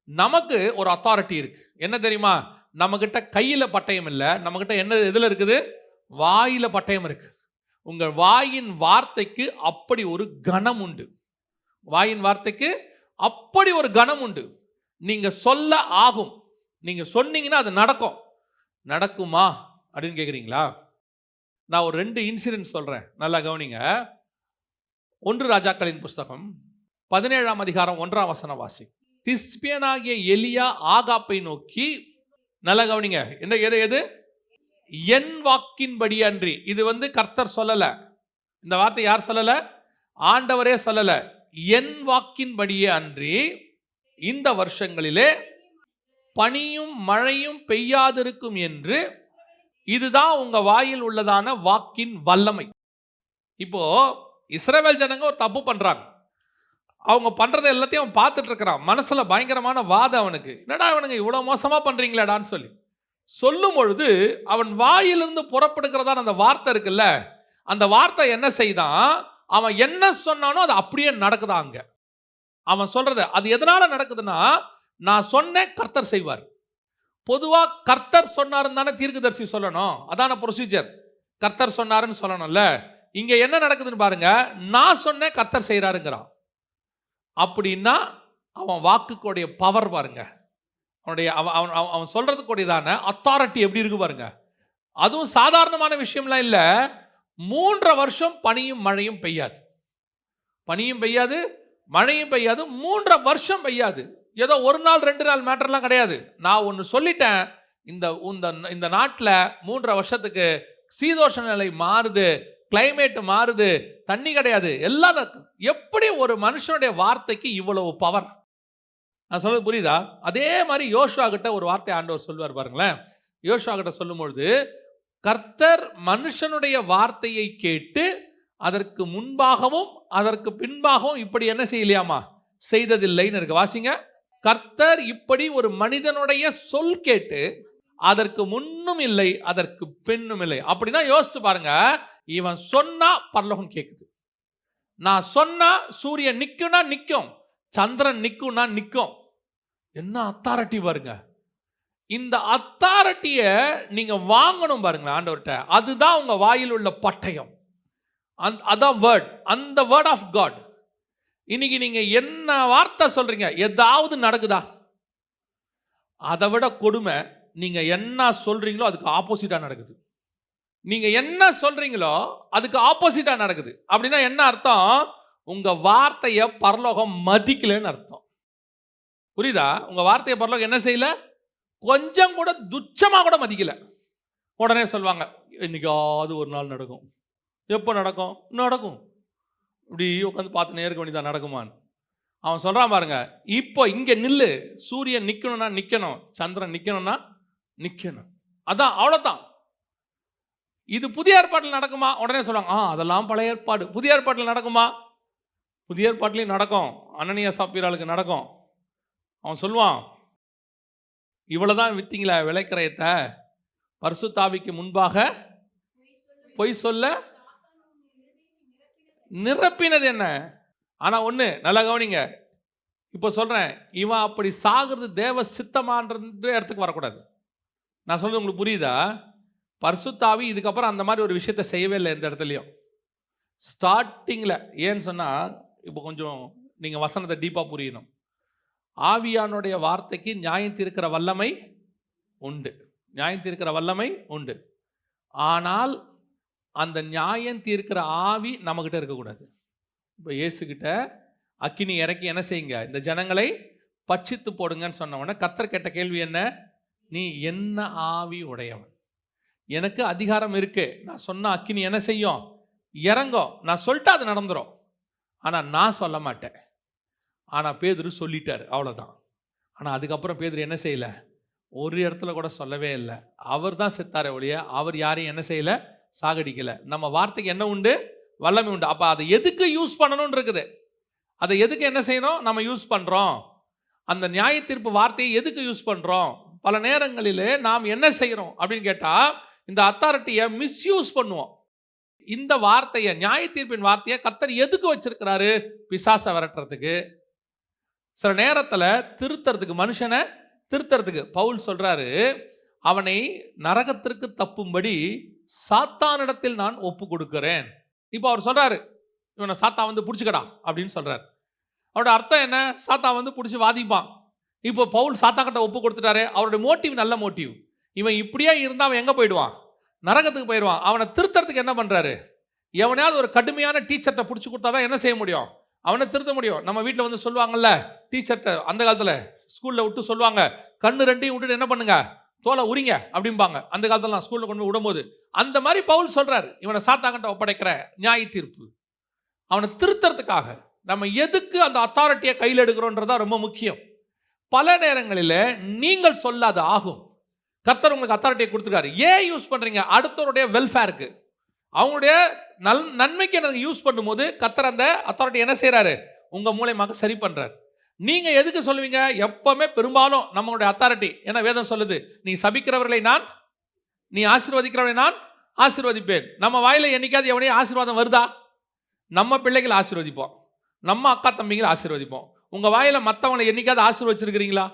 நமக்கு ஒரு அத்தாரிட்டி இருக்குது. என்ன தெரியுமா, நம்மக்கிட்ட கையில் பட்டயம் இல்லை, நம்மக்கிட்ட என்ன எதில் இருக்குது, வாயில் பட்டயம் இருக்குது. உங்கள் வாயின் வார்த்தைக்கு அப்படி ஒரு கணம் உண்டு. வாயின் வார்த்தைக்கு அப்படி ஒரு கணம் உண்டு. நீங்கள் சொல்ல ஆகும், நீங்கள் சொன்னீங்கன்னா அது நடக்கும். நடக்குமா அப்படின்னு கேட்குறீங்களா? நான் ஒரு 2 இன்சிடென்ட் சொல்கிறேன், நல்லா கவனிங்க. 1 ராஜாக்களின் புஸ்தகம் 17ஆம் அதிகாரம் 1ஆம் வசனம் வாசி. திஸ்பியனாகிய எலியா ஆகாப்பை நோக்கி, நல்லா கவனிங்க, என்ன எது என் வாக்கின்படி அன்றி. இது கர்த்தர் சொல்லல, இந்த வார்த்தை யார் சொல்லல? ஆண்டவரே சொல்லல. என் வாக்கின்படியே அன்றி இந்த வருஷங்களிலே பனியும் மழையும் பெய்யாதிருக்கும் என்று. இதுதான் உங்க வாயில் உள்ளதான வாக்கின் வல்லமை. இப்போ இஸ்ரவேல் ஜனங்க ஒரு தப்பு பண்றாங்க. அவங்க பண்றதை எல்லாத்தையும் அவன் பார்த்துட்டு இருக்கிறான். மனசுல பயங்கரமான வாதம் அவனுக்கு. என்னடா அவனுங்க இவ்வளவு மோசமா பண்றீங்களாடான்னு சொல்லும் பொழுது அவன் வாயிலிருந்து புறப்படுகிறதான அந்த வார்த்தை இருக்குல்ல, அந்த வார்த்தை என்ன செய்தான்? அவன் என்ன சொன்னானோ அது அப்படியே நடக்குதான். அங்க அவன் சொல்றது அது எதனால நடக்குதுன்னா, நான் சொன்னேன் கர்த்தர் செய்வார். பொதுவா கர்த்தர் சொன்னாருன்னு தானே தீர்க்கதரிசி சொல்லணும், அதான ப்ரொசீஜர். கர்த்தர் சொன்னாருன்னு சொல்லணும்ல. இங்க என்ன நடக்குதுன்னு பாருங்க, நான் சொன்னேன் கர்த்தர் செய்யறாருங்கிறான். அப்படின்னா அவன் வாக்குக்குடைய பவர் பாருங்க, அவன் சொல்றதுக்குடையதான அத்தாரிட்டி எப்படி இருக்கு பாருங்க. அதுவும் சாதாரணமான விஷயம்லாம் இல்லை. 3 வருஷம் பனியும் மழையும் பெய்யாது, பனியும் பெய்யாது மழையும் பெய்யாது, 3 வருஷம் பெய்யாது. ஏதோ ஒரு நாள் 2 நாள் மேட்டர்லாம் கிடையாது. நான் ஒன்று சொல்லிட்டேன், இந்த நாட்டில் 3 வருஷத்துக்கு சீதோஷ நிலை மாறுது, கிளைமேட் மாறுது, தண்ணி கிடையாது, எல்லாம் நடக்குது. எப்படி ஒரு மனுஷனுடைய வார்த்தைக்கு இவ்வளவு பவர்? நான் சொல்றது புரியுதா? அதே மாதிரி யோசுவா கிட்ட ஒரு வார்த்தை ஆண்டவர் சொல்வார் பாருங்களேன். யோசுவா கிட்ட சொல்லும்பொழுது, கர்த்தர் மனுஷனுடைய வார்த்தையை கேட்டு அதற்கு முன்பாகவும் அதற்கு பின்பாகவும் இப்படி என்ன செய்யலையாமா? செய்ததில்லைன்னு இருக்கு. வாசிங்க. கர்த்தர் இப்படி ஒரு மனிதனுடைய சொல் கேட்டு அதற்கு முன்னும் இல்லை அதற்கு பின்னும் இல்லை. அப்படின்னா யோசிச்சு பாருங்க, இவன் சொன்னா பரலோகம் கேட்குது. நான் சொன்னா சூரியன் நிக்கும்னா நிக்கும், சந்திரன் நிக்கும்னா நிக்கும். என்ன அத்தாரிட்டி பாருங்க. இந்த அத்தாரிட்டியை நீங்க வாங்கணும் பாருங்க ஆண்டவர்கிட்ட. அதுதான் உங்க வாயில் உள்ள பட்டயம். அதான் வேர்ட், அந்த வேர்ட் ஆஃப் காட். இன்னைக்கு நீங்க என்ன வார்த்தை சொல்றீங்க, ஏதாவது நடக்குதா? அதை விட கொடுமை, நீங்க என்ன சொல்றீங்களோ அதுக்கு ஆப்போசிட்டா நடக்குது. நீங்க என்ன சொல்றீங்களோ அதுக்கு ஆப்போசிட்டா நடக்குது. அப்படின்னா என்ன அர்த்தம்? உங்க வார்த்தையை பரலோகம் மதிக்கலன்னு அர்த்தம். புரியுதா? உங்க வார்த்தையை பரலோகம் என்ன செய்யல? கொஞ்சம் கூட துச்சமா கூட மதிக்கல. உடனே சொல்லுவாங்க, இன்னைக்காவது ஒரு நாள் நடக்கும். எப்போ நடக்கும்? நடக்கும். இப்படி உட்காந்து பார்த்துனே இருக்க வேண்டியதான், நடக்குமான்னு. அவன் சொல்றான் பாருங்க, இப்போ இங்க நில்லு, சூரியன் நிக்கணும்னா நிக்கணும், சந்திரன் நிக்கணும்னா நிக்கணும். அதான், அவ்வளோதான். இது புதிய ஏற்பாட்டில் நடக்குமா? உடனே சொல்லுவாங்க, அதெல்லாம் பழைய ஏற்பாடு. புதிய ஏற்பாட்டில் நடக்குமா? புதிய ஏற்பாட்டிலையும் நடக்கும். அனனியா சாப்பீராளுக்கு நடக்கும். அவன் சொல்லுவான், இவ்வளவுதான் வித்தீங்களா விளைக்கரையத்தை, பரிசுத்தாவிக்கு முன்பாக பொய் சொல்ல நிரப்பினது என்ன? ஆனா ஒண்ணு நல்லா கவனிங்க, இப்போ சொல்றேன், இவன் அப்படி சாகிறது தேவ சித்தமான்ற இடத்துக்கு வரக்கூடாது. நான் சொல்றது உங்களுக்கு புரியுதா? பரிசுத்தாவி இதுக்கப்புறம் அந்த மாதிரி ஒரு விஷயத்தை செய்யவே இல்லை எந்த இடத்துலையும். ஸ்டார்டிங்கில் ஏன்னு சொன்னால், இப்போ கொஞ்சம் நீங்கள் வசனத்தை டீப்பாக புரியணும். ஆவியானுடைய வார்த்தைக்கு நியாயம் தீர்க்கிற வல்லமை உண்டு, நியாயம் தீர்க்கிற வல்லமை உண்டு. ஆனால் அந்த நியாயம் தீர்க்கிற ஆவி நம்மக்கிட்ட இருக்கக்கூடாது. இப்போ இயேசுக்கிட்ட அக்கினி இறக்கி என்ன செய்யுங்க, இந்த ஜனங்களை பட்சித்து போடுங்கன்னு சொன்ன உடனே கர்த்தர் கேட்ட கேள்வி என்ன? நீ என்ன ஆவி உடையவன்? எனக்கு அதிகாரம் இருக்கு, நான் சொன்ன அக்கினி என்ன செய்யும்? இறங்கும். நான் சொல்லிட்டு அது நடந்துடும். ஆனால் நான் சொல்ல மாட்டேன். ஆனால் பேதுரு சொல்லிட்டார், அவ்வளோதான். ஆனால் அதுக்கப்புறம் பேதுரு என்ன செய்யலை? ஒரு இடத்துல கூட சொல்லவே இல்லை. அவர் தான் செத்தாரே ஒழிய அவர் யாரையும் என்ன செய்யலை? சாகடிக்கலை. நம்ம வார்த்தைக்கு என்ன உண்டு? வல்லமை உண்டு. அப்போ அதை எதுக்கு யூஸ் பண்ணணும்னு இருக்குது. அதை எதுக்கு என்ன செய்யணும்? நம்ம யூஸ் பண்ணுறோம். அந்த நியாய தீர்ப்பு வார்த்தையை எதுக்கு யூஸ் பண்ணுறோம்? பல நேரங்களிலே நாம் என்ன செய்கிறோம் அப்படின்னு கேட்டால், இந்த அத்தாரிட்டியை மிஸ்யூஸ் பண்ணுவோம். இந்த வார்த்தையை, நியாய தீர்ப்பின் வார்த்தையை கர்த்தர் எதுக்கு வச்சிருக்கிறாரு? பிசாசை விரட்டுறதுக்கு, சில நேரத்தில் திருத்தறதுக்கு, மனுஷனை திருத்தறதுக்கு. பவுல் சொல்றாரு, அவனை நரகத்திற்கு தப்பும்படி சாத்தானிடத்தில் நான் ஒப்பு கொடுக்கிறேன். இப்போ அவர் சொல்றாரு, இவனை சாத்தா வந்து பிடிச்சிக்கடா அப்படின்னு சொல்றாரு. அவரோட அர்த்தம் என்ன? சாத்தா வந்து பிடிச்சி வாதிப்பான். இப்போ பவுல் சாத்தா கிட்ட ஒப்பு கொடுத்துட்டாரு. அவருடைய மோட்டிவ் நல்ல மோட்டிவ். இவன் இப்படியே இருந்தால் அவன் எங்கே போயிடுவான்? நரகத்துக்கு போயிடுவான். அவனை திருத்தறதுக்கு என்ன பண்ணுறாரு? எவனையாவது ஒரு கடுமையான டீச்சர்கிட்ட பிடிச்சி கொடுத்தா தான் என்ன செய்ய முடியும்? அவனை திருத்த முடியும். நம்ம வீட்டில் வந்து சொல்லுவாங்கல்ல, டீச்சர்கிட்ட அந்த காலத்தில் ஸ்கூலில் விட்டு சொல்லுவாங்க, கண்ணு ரெண்டையும் விட்டுட்டு என்ன பண்ணுங்க? தோலை உரிங்க அப்படிம்பாங்க. அந்த காலத்துல நான் ஸ்கூல்ல கொண்டு போய் விடும்போது அந்த மாதிரி பவுல் சொல்றாரு, இவனை சாத்தான்கிட்ட ஒப்படைக்கிற நியாய தீர்ப்பு, அவனை திருத்தறதுக்காக. நம்ம எதுக்கு அந்த அத்தாரிட்டியை கையில் எடுக்கிறோன்றதா ரொம்ப முக்கியம். பல நேரங்களில் நீங்கள் சொல்லாத ஆகும். கர்த்தர் உங்களுக்கு அத்தாரிட்டியை கொடுத்துருக்காரு, ஏன் யூஸ் பண்றீங்க? அடுத்தவருடைய வெல்ஃபேருக்கு, அவங்களுடைய நன்மைக்கு எனக்கு யூஸ் பண்ணும்போது கர்த்தர் அந்த அத்தாரிட்டி என்ன செய்யறாரு? உங்க மூலமாக சரி பண்றாரு. நீங்க எதுக்கு சொல்லுவீங்க? எப்பவுமே பெரும்பாலும் நம்மளுடைய அத்தாரிட்டி என்ன வேதம் சொல்லுது? நீ சபிக்கிறவர்களை நான், நீ ஆசீர்வதிக்கிறவர்களை நான் ஆசீர்வதிப்பேன். நம்ம வாயில என்னைக்காவது எவனையும் ஆசீர்வாதம் வருதா? நம்ம பிள்ளைகளை ஆசீர்வதிப்போம், நம்ம அக்கா தம்பிகளை ஆசீர்வதிப்போம். உங்க வாயில மற்றவங்களை என்னைக்காவது ஆசீர்வதிச்சிருக்கிறீங்களா?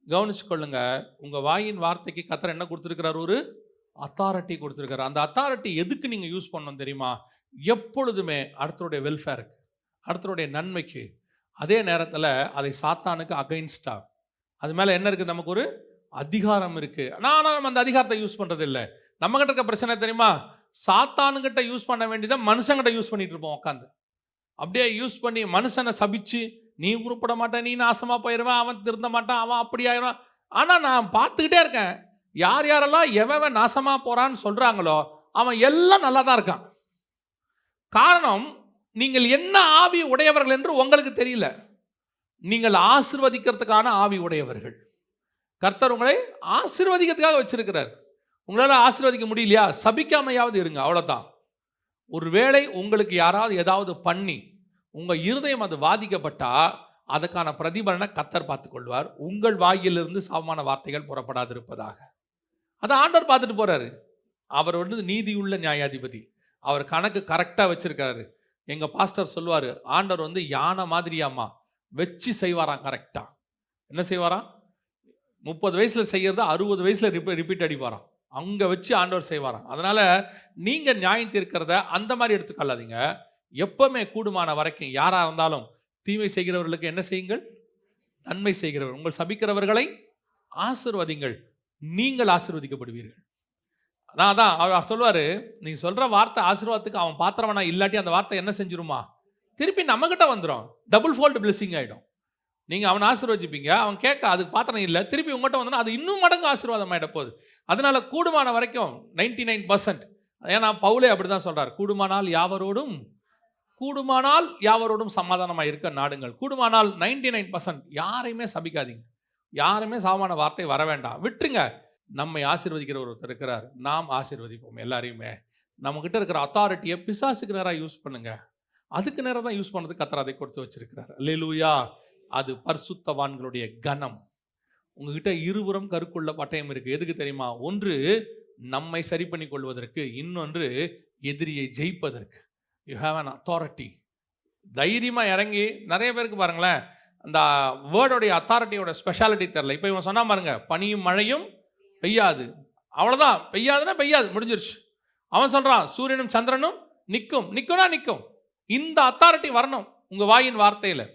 கவனிச்சு கொள்ளுங்க. உங்க வாயின் வார்த்தைக்கு கர்த்தர் என்ன கொடுத்திருக்கிறார்? ஒரு அத்தாரிட்டி கொடுத்திருக்காரு. அந்த அத்தாரிட்டி எதுக்கு நீங்க யூஸ் பண்ணணும் தெரியுமா? எப்பொழுதுமே அடுத்தருடைய வெல்ஃபேருக்கு, அடுத்தருடைய நன்மைக்கு. அதே நேரத்தில் அதை சாத்தானுக்கு அகைன்ஸ்டா. அது மேலே என்ன இருக்குது? நமக்கு ஒரு அதிகாரம் இருக்குது. ஆனால் நம்ம அந்த அதிகாரத்தை யூஸ் பண்ணுறது இல்லை. நம்மகிட்ட இருக்க பிரச்சனை தெரியுமா? சாத்தானுங்கிட்ட யூஸ் பண்ண வேண்டியதை மனுஷங்கிட்ட யூஸ் பண்ணிட்டு இருப்போம் உட்காந்து. அப்படியே யூஸ் பண்ணி மனுஷனை சபிச்சு, நீ உருப்பட மாட்டேன், நீ நாசமாக போயிடுவேன், அவன் திருந்த மாட்டான், அவன் அப்படி ஆயிடுவான். ஆனால் நான் பார்த்துக்கிட்டே இருக்கேன், யார் யாரெல்லாம் எவன் நாசமாக போகிறான்னு சொல்கிறாங்களோ அவன் எல்லாம் நல்லா தான் இருக்கான். காரணம், நீங்கள் என்ன ஆவி உடையவர்கள் என்று உங்களுக்கு தெரியல. நீங்கள் ஆசீர்வதிக்கிறதுக்கான ஆவி உடையவர்கள். கர்த்தர் உங்களை ஆசீர்வதிக்கிறதுக்காக வச்சிருக்கிறார். உங்களால் ஆசீர்வதிக்க முடியலையா? சபிக்காமையாவது இருங்க, அவ்வளோதான். ஒருவேளை உங்களுக்கு யாராவது ஏதாவது பண்ணி உங்கள் இருதயம் அது பாதிக்கப்பட்டா அதுக்கான பிரதிபலனை கர்த்தர் பார்த்துக்கொள்வார். உங்கள் வாயிலிருந்து சாபமான வார்த்தைகள் புறப்படாது இருப்பதாக. அதை ஆண்டவர் பார்த்துட்டு போறாரு. அவர் நீதியுள்ள நியாயாதிபதி. அவர் கணக்கு கரெக்டாக வச்சிருக்காரு. எங்கள் பாஸ்டர் சொல்லுவார், ஆண்டவர் யானை மாதிரியாம்மா வச்சு செய்வாராம். கரெக்டாக என்ன செய்வாராம்? 30 வயசில் செய்கிறத 60 வயசில் ரிப்பீட் அடிப்பாராம். அங்கே வச்சு ஆண்டவர் செய்வாராம். அதனால் நீங்கள் நியாயம் தீர்க்கிறத அந்த மாதிரி எடுத்துக்கொள்ளாதீங்க. எப்பவுமே கூடுமான வரைக்கும் யாராக இருந்தாலும் தீமை செய்கிறவர்களுக்கு என்ன செய்யுங்கள்? நன்மை செய்கிறவர். உங்கள் சபிக்கிறவர்களை ஆசீர்வதிங்கள், நீங்கள் ஆசீர்வதிக்கப்படுவீர்கள். நான் அதான் அவர் சொல்லுவார், நீங்கள் சொல்கிற வார்த்தை ஆசீர்வாதத்துக்கு அவன் பாத்திரவனா இல்லாட்டி அந்த வார்த்தை என்ன செஞ்சிருமா? திருப்பி நம்மகிட்ட வந்துடும், டபுள் ஃபோல்டு பிளெஸிங் ஆகிடும். நீங்கள் அவனை ஆசீர்வதிப்பீங்க, அவன் கேட்க அதுக்கு பாத்திரம் இல்லை, திருப்பி உங்கள்கிட்ட வந்தோன்னா அது இன்னும் மடங்கு ஆசீர்வாதம் ஆகிட போகுது. அதனால் கூடுமான வரைக்கும் 99%, ஏன்னா பவுலே அப்படி தான் சொல்கிறார், கூடுமானால் யாவரோடும் சமாதானமாக இருக்க நாடுங்கள். கூடுமானால் 99% யாரையுமே சபிக்காதீங்க, யாருமே சாமான வார்த்தை வர வேண்டாம், விட்டுருங்க. நம்மை ஆசீர்வதிக்கிற ஒருத்தர் இருக்கிறார், நாம் ஆசீர்வதிப்போம் எல்லாரையுமே. நம்மக்கிட்ட இருக்கிற அத்தாரிட்டியை பிசாசுக்கு நேராக யூஸ் பண்ணுங்க, அதுக்கு நேரம் தான் யூஸ் பண்ணதுக்கு கர்த்தர் அதை கொடுத்து வச்சிருக்கிறார். அல்லேலூயா. அது பரிசுத்தவான்களுடைய கனம். உங்ககிட்ட இருபுறம் கருக்குள்ள பட்டயம் இருக்கு. எதுக்கு தெரியுமா? ஒன்று நம்மை சரி பண்ணி கொள்வதற்கு, இன்னொன்று எதிரியை ஜெயிப்பதற்கு. You have an authority. தைரியமாக இறங்கி, நிறைய பேருக்கு பாருங்களேன் அந்த வேர்டோடைய அத்தாரிட்டியோட ஸ்பெஷாலிட்டி தெரில. இப்போ இவன் சொன்னா பாருங்க, பனியும் மழையும் பெய்யாது, அவ்வளோதான். பெய்யாதுன்னா பெய்யாது, முடிஞ்சிருச்சு. அவன் சொல்கிறான் சூரியனும் சந்திரனும் நிற்கும்னா நிற்கும். இந்த அத்தாரிட்டி வரணும் உங்கள் வாயின் வார்த்தையில்.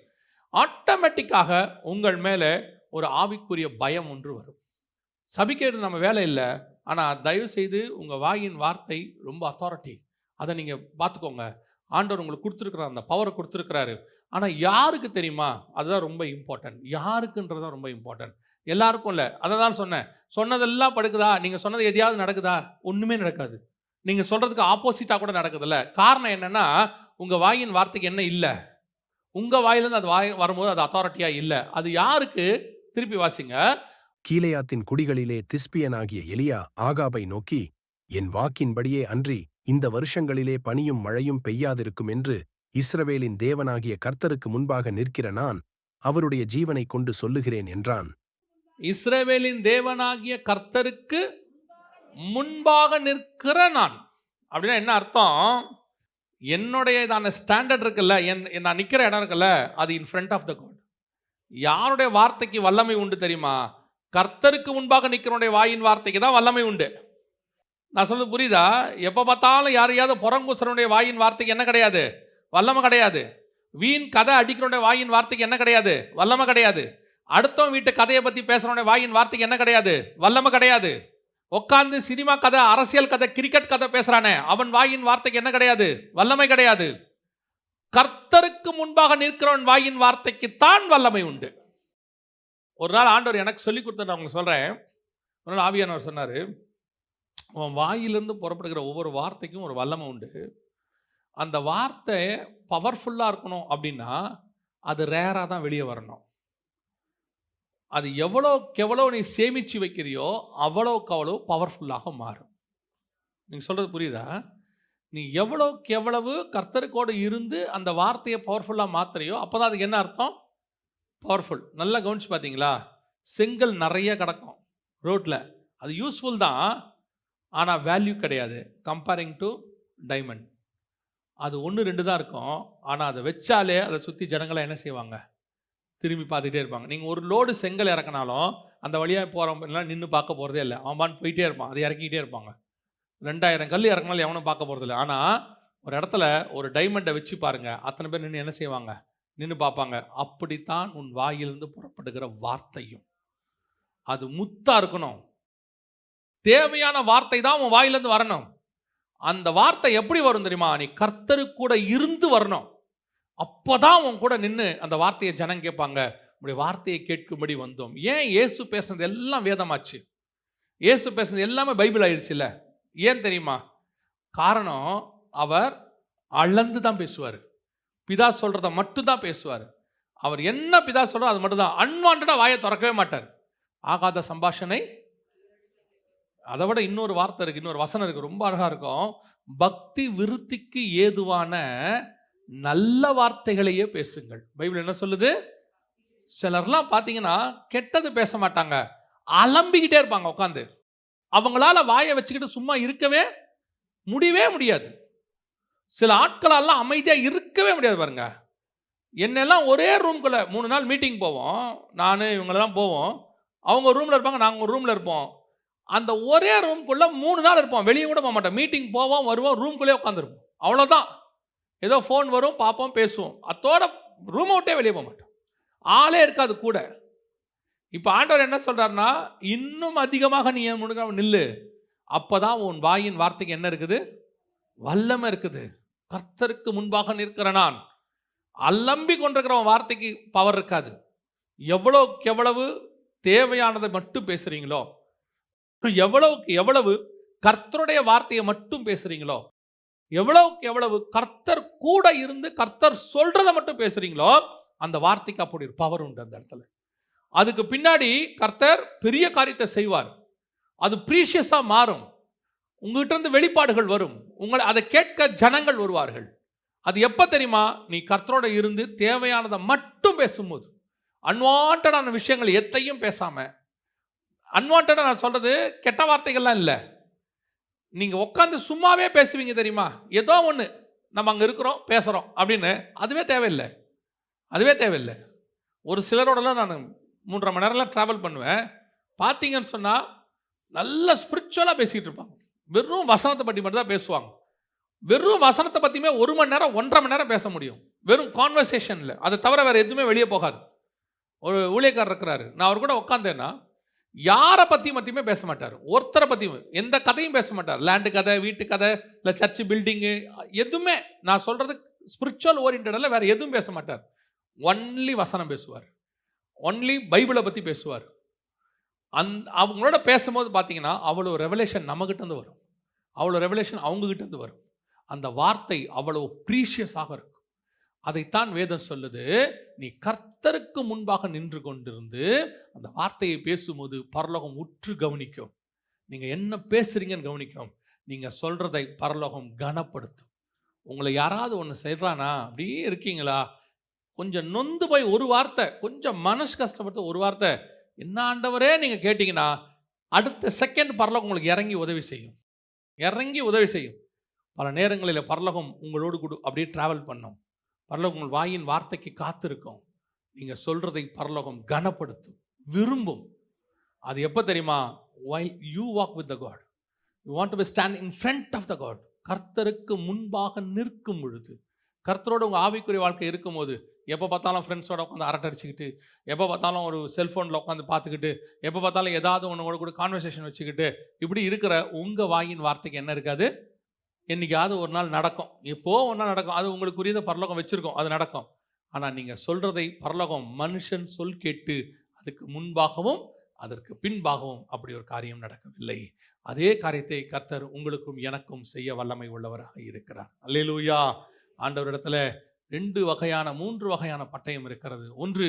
ஆட்டோமேட்டிக்காக உங்கள் மேலே ஒரு ஆவிக்குரிய பயம் ஒன்று வரும். சபிக்கிறது நம்ம வேலை இல்லை, ஆனால் தயவு செய்து உங்கள் வாயின் வார்த்தை ரொம்ப அத்தாரிட்டி. அதை நீங்கள் பார்த்துக்கோங்க. ஆண்டவர் உங்களுக்கு கொடுத்துருக்குற அந்த பவரை கொடுத்துருக்கிறாரு. ஆனால் யாருக்கு தெரியுமா? அதுதான் ரொம்ப இம்பார்ட்டன்ட். யாருக்குன்றது தான் ரொம்ப இம்பார்ட்டன்ட். எல்லாருக்கும் இல்லை. அதை தான் சொன்னதெல்லாம் படுக்குதா? நீங்கள் சொன்னது எதையாவது நடக்குதா? ஒன்றுமே நடக்காது. நீங்கள் சொல்கிறதுக்கு ஆப்போசிட்டாக கூட நடக்குதில்ல. காரணம் என்னென்னா, உங்கள் வாயின் வார்த்தைக்கு என்ன இல்லை? உங்கள் வாயிலேருந்து அது வரும்போது அது அத்தாரிட்டியாக இல்லை. அது யாருக்கு? திருப்பி வாசிங்க. கீலேயாத்தின் குடிகளிலே திஸ்பியனாகிய எலியா ஆகாபை நோக்கி, என் வாக்கின்படியே அன்றி இந்த வருஷங்களிலே பனியும் மழையும் பெய்யாதிருக்கும் என்று இஸ்ரவேலின் தேவனாகிய கர்த்தருக்கு முன்பாக நிற்கிற நான் அவருடைய ஜீவனை கொண்டு சொல்லுகிறேன் என்றான். இஸ்ரவேலின் தேவனாகிய கர்த்தருக்கு முன்பாக நிற்கிற நான் அப்படின்னா என்ன அர்த்தம்? என்னுடையதான ஸ்டாண்டர்ட் இருக்குல்ல, நான் நிற்கிற இடம் இருக்குல்ல, அது in front of the God. யாருடைய வார்த்தைக்கு வல்லமை உண்டு தெரியுமா? கர்த்தருக்கு முன்பாக நிற்கிறனுடைய வாயின் வார்த்தைக்கு தான் வல்லமை உண்டு. நான் சொல்றது புரியுதா? எப்போ பார்த்தாலும் யாரையாவது புறங்குசனுடைய வாயின் வார்த்தைக்கு என்ன கிடையாது? வல்லமை கிடையாது. வீண் கதை அடிக்கிறனுடைய வாயின் வார்த்தைக்கு என்ன கிடையாது? வல்லமை கிடையாது. அடுத்தவன் வீட்டு கதையை பற்றி பேசுகிறவனுடைய வாயின் வார்த்தைக்கு என்ன கிடையாது? வல்லமை கிடையாது. உட்காந்து சினிமா கதை, அரசியல் கதை, கிரிக்கெட் கதை பேசுகிறானே, அவன் வாயின் வார்த்தைக்கு என்ன கிடையாது? வல்லமை கிடையாது. கர்த்தருக்கு முன்பாக நிற்கிறவன் வாயின் வார்த்தைக்கு தான் வல்லமை உண்டு. ஒரு நாள் ஆண்டவர் எனக்கு சொல்லி கொடுத்து நான் உங்களுக்கு சொல்கிறேன். ஒரு நாள் ஆவியானவர் சொன்னார், உன் வாயிலிருந்து புறப்படுகிற ஒவ்வொரு வார்த்தைக்கும் ஒரு வல்லமை உண்டு. அந்த வார்த்தை பவர்ஃபுல்லாக இருக்கணும் அப்படின்னா அது ரேராக தான் வெளியே வரணும். அது எவ்வளோ நீ சேமித்து வைக்கிறியோ அவ்வளோக்கு அவ்வளோ பவர்ஃபுல்லாக மாறும். நீங்கள் சொல்கிறது புரியுதா? நீ எவ்வளவு கர்த்தருக்கோடு இருந்து அந்த வார்த்தையை பவர்ஃபுல்லாக மாற்றுறியோ அப்போ தான் அதுக்கு என்ன அர்த்தம்? பவர்ஃபுல். நல்லா கவனிச்சு பார்த்தீங்களா? செங்கல் நிறைய கிடக்கும் ரோட்டில், அது யூஸ்ஃபுல் தான், ஆனால் வேல்யூ கிடையாது கம்பேரிங் டு டைமண்ட். அது 1-2 தான் இருக்கும், ஆனால் அதை வச்சாலே அதை சுற்றி ஜனங்களை என்ன செய்வாங்க? திரும்பி பார்த்துக்கிட்டே இருப்பாங்க. நீங்கள் ஒரு லோடு செங்கல் இறக்கினாலும் அந்த வழியாக போகிறவங்கலாம் நின்று பார்க்க போகிறதே இல்லை, அவன் போயிட்டே இருப்பான், அதை இறக்கிக்கிட்டே இருப்பாங்க. 2000 கல் இறக்கினாலும் எவனும் பார்க்க போகிறதில்ல. ஆனால் ஒரு இடத்துல ஒரு டைமண்டை வச்சு பாருங்கள், அத்தனை பேர் நின்று என்ன செய்வாங்க? நின்று பார்ப்பாங்க. அப்படித்தான் உன் வாயிலிருந்து புறப்படுகிற வார்த்தையும் அது முத்தா இருக்கணும். தேவையான வார்த்தை தான் உன் வாயிலிருந்து வரணும். அந்த வார்த்தை எப்படி வரும் தெரியுமா? நீ கர்த்தரு கூட இருந்து வரணும். அப்போதான் உன் கூட நின்று அந்த வார்த்தையை ஜனம் கேட்பாங்க, உடைய வார்த்தையை கேட்கும்படி வந்தோம். ஏன் இயேசு பேசுனது எல்லாம் வேதமாச்சு? இயேசு பேசுனது எல்லாமே பைபிள் ஆயிடுச்சு இல்லை? ஏன் தெரியுமா? காரணம், அவர் அளந்து தான் பேசுவார். பிதா சொல்கிறத மட்டும் தான் பேசுவார். அவர் என்ன பிதா சொல்கிறார் அது மட்டும் தான். அன்வான்டா வாயை திறக்கவே மாட்டார். ஆகாத சம்பாஷணை, அதை விட இன்னொரு வார்த்தை இருக்குது, இன்னொரு வசனம் இருக்குது, ரொம்ப அழகாக இருக்கும். பக்தி விருத்திக்கு ஏதுவான நல்ல வார்த்தைகளையே பேசுங்கள். பைபிள் என்ன சொல்லுது? சிலர்லாம் பார்த்தீங்கன்னா கெட்டது பேச மாட்டாங்க, அலம்பிக்கிட்டே இருப்பாங்க உட்காந்து. அவங்களால வாயை வச்சுக்கிட்டு சும்மா இருக்கவே முடியாது. சில ஆட்களெல்லாம் அமைதியாக இருக்கவே முடியாது பாருங்க. என்னெல்லாம் ஒரே ரூம்குள்ளே 3 நாள் மீட்டிங் போவோம், நான் இவங்களெல்லாம் போவோம். அவங்க ரூமில் இருப்பாங்க, நாங்கள் ஒரு ரூமில் இருப்போம். அந்த ஒரே ரூம்குள்ளே 3 நாள் இருப்போம், வெளியே கூட போக மாட்டோம். மீட்டிங் போவோம், வருவோம், ரூம்குள்ளே உட்காந்துருப்போம், அவ்வளோதான். ஏதோ ஃபோன் வரும், பார்ப்போம், பேசுவோம், அத்தோட ரூமை விட்டே வெளியே போக மாட்டோம். ஆளே இருக்காது கூட. இப்போ ஆண்டவர் என்ன சொல்கிறாருன்னா, இன்னும் அதிகமாக நீ என் முன்னாடி நில்லு. அப்போ தான் உன் வாயின் வார்த்தைக்கு என்ன இருக்குது? வல்லமை இருக்குது. கர்த்தருக்கு முன்பாக நிற்கிற நான் அலம்பி கொண்டிருக்கிறவன் வார்த்தைக்கு பவர் இருக்காது. எவ்வளவுக்கு எவ்வளவு தேவையானதை மட்டும் பேசுகிறீங்களோ, எவ்வளவுக்கு எவ்வளவு கர்த்தருடைய வார்த்தையை மட்டும் பேசுகிறீங்களோ, எவ்வளவுக்கு எவ்வளவு கர்த்தர் கூட இருந்து கர்த்தர் சொல்கிறத மட்டும் பேசுகிறீங்களோ, அந்த வார்த்தைக்கு அப்படி ஒரு பவர் உண்டு அந்த இடத்துல. அதுக்கு பின்னாடி கர்த்தர் பெரிய காரியத்தை செய்வார். அது ப்ரீஷியஸாக மாறும். உங்ககிட்ட இருந்து வெளிப்பாடுகள் வரும். உங்களை அதை கேட்க ஜனங்கள் வருவார்கள். அது எப்போ தெரியுமா? நீ கர்த்தரோட இருந்து தேவையானதை மட்டும் பேசும்போது. அன்வான்டான விஷயங்கள் எத்தையும் பேசாமல், அன்வான்டாக நான் சொல்கிறது கெட்ட வார்த்தைகள்லாம் இல்லை, நீங்கள் உட்காந்து சும்மாவே பேசுவீங்க தெரியுமா? ஏதோ ஒன்று நம்ம அங்கே இருக்கிறோம் பேசுகிறோம் அப்படின்னு, அதுவே தேவையில்லை. ஒரு சிலரோடலாம் நான் 3.5 மணி நேரம்லாம் ட்ராவல் பண்ணுவேன். பார்த்தீங்கன்னு சொன்னால் நல்ல ஸ்பிரிச்சுவலாக பேசிக்கிட்டு இருப்பாங்க. வெறும் வசனத்தை பற்றி மட்டும் தான் பேசுவாங்க. வெறும் வசனத்தை பற்றியுமே 1 மணி நேரம் 1.5 மணி நேரம் பேச முடியும், வெறும் கான்வர்சேஷனில். அதை தவிர வேறு எதுவுமே வெளியே போகாது. ஒரு ஊழியக்காரர் இருக்கிறாரு, நான் அவர் கூட உட்காந்தேன்னா யாரை பற்றி மட்டுமே பேச மாட்டார், ஒருத்தரை பற்றியும் எந்த கதையும் பேச மாட்டார். லேண்டு கதை, வீட்டு கதை, இல்லை சர்ச்சு பில்டிங்கு, எதுவுமே. நான் சொல்கிறது ஸ்பிரிச்சுவல் ஓரியன்டடில் வேறு எதுவும் பேச மாட்டார். ஒன்லி வசனம் பேசுவார், ஒன்லி பைபிளை பற்றி பேசுவார். அவங்களோட பேசும்போது பார்த்தீங்கன்னா அவ்வளோ ரெவலேஷன் நம்மகிட்டேருந்து வரும், அவ்வளோ ரெவலேஷன் அவங்ககிட்டேருந்து வரும். அந்த வார்த்தை அவ்வளோ ப்ரீஷியஸாக இருக்கும். அதைத்தான் வேதம் சொல்லுது, நீ கர்த்தருக்கு முன்பாக நின்று கொண்டிருந்து அந்த வார்த்தையை பேசும்போது பரலோகம் உற்று கவனிக்கும். நீங்கள் என்ன பேசுகிறீங்கன்னு கவனிக்கும். நீங்கள் சொல்கிறதை பரலோகம் கனப்படுத்தும். உங்களை யாராவது ஒன்று செய்கிறானா, அப்படியே இருக்கீங்களா, கொஞ்சம் நொந்து போய் ஒரு வார்த்தை, கொஞ்சம் மனசு கஷ்டப்பட்டு ஒரு வார்த்தை, என்ன ஆண்டவரே நீங்கள் கேட்டிங்கன்னா, அடுத்த செகண்ட் பரலோகம் உங்களுக்கு இறங்கி உதவி செய்யும். பல நேரங்களில் பரலோகம் உங்களோடு கூட அப்படியே ட்ராவல் பண்ணும். பரலோகம் உங்கள் வாயின் வார்த்தைக்கு காத்திருக்கும். நீங்கள் சொல்கிறதை பரலோகம் கனப்படுத்தும், விரும்பும். அது எப்போ தெரியுமா? while you walk with the God, you want to be stand in front of the God. கர்த்தருக்கு முன்பாக நிற்கும் பொழுது, கர்த்தரோட உங்கள் ஆவிக்குரிய வாழ்க்கை இருக்கும்போது, எப்போ பார்த்தாலும் ஃப்ரெண்ட்ஸோட உட்காந்து அரட்டை அடிச்சுக்கிட்டு, எப்போ பார்த்தாலும் ஒரு செல்ஃபோனில் உட்காந்து பார்த்துக்கிட்டு, எப்போ பார்த்தாலும் ஏதாவது ஒன்று கூட கான்வர்சேஷன் வச்சுக்கிட்டு, இப்படி இருக்கிற உங்கள் வாயின் வார்த்தைக்கு என்ன இருக்காது? என்றைக்காவது ஒரு நாள் நடக்கும், எப்போது ஒரு நாள் நடக்கும். அது உங்களுக்குரியதை பரலோகம் வச்சுருக்கோம், அது நடக்கும். ஆனால் நீங்கள் சொல்கிறதை பரலோகம் மனுஷன் சொல் கேட்டு அதுக்கு முன்பாகவும் அதற்கு பின்பாகவும் அப்படி ஒரு காரியம் நடக்கவில்லை. அதே காரியத்தை கர்த்தர் உங்களுக்கும் எனக்கும் செய்ய வல்லமை உள்ளவராக இருக்கிறார். அல்லேலூயா. ஆண்டவரிடத்துல 3 வகையான பட்டயம் இருக்கிறது. ஒன்று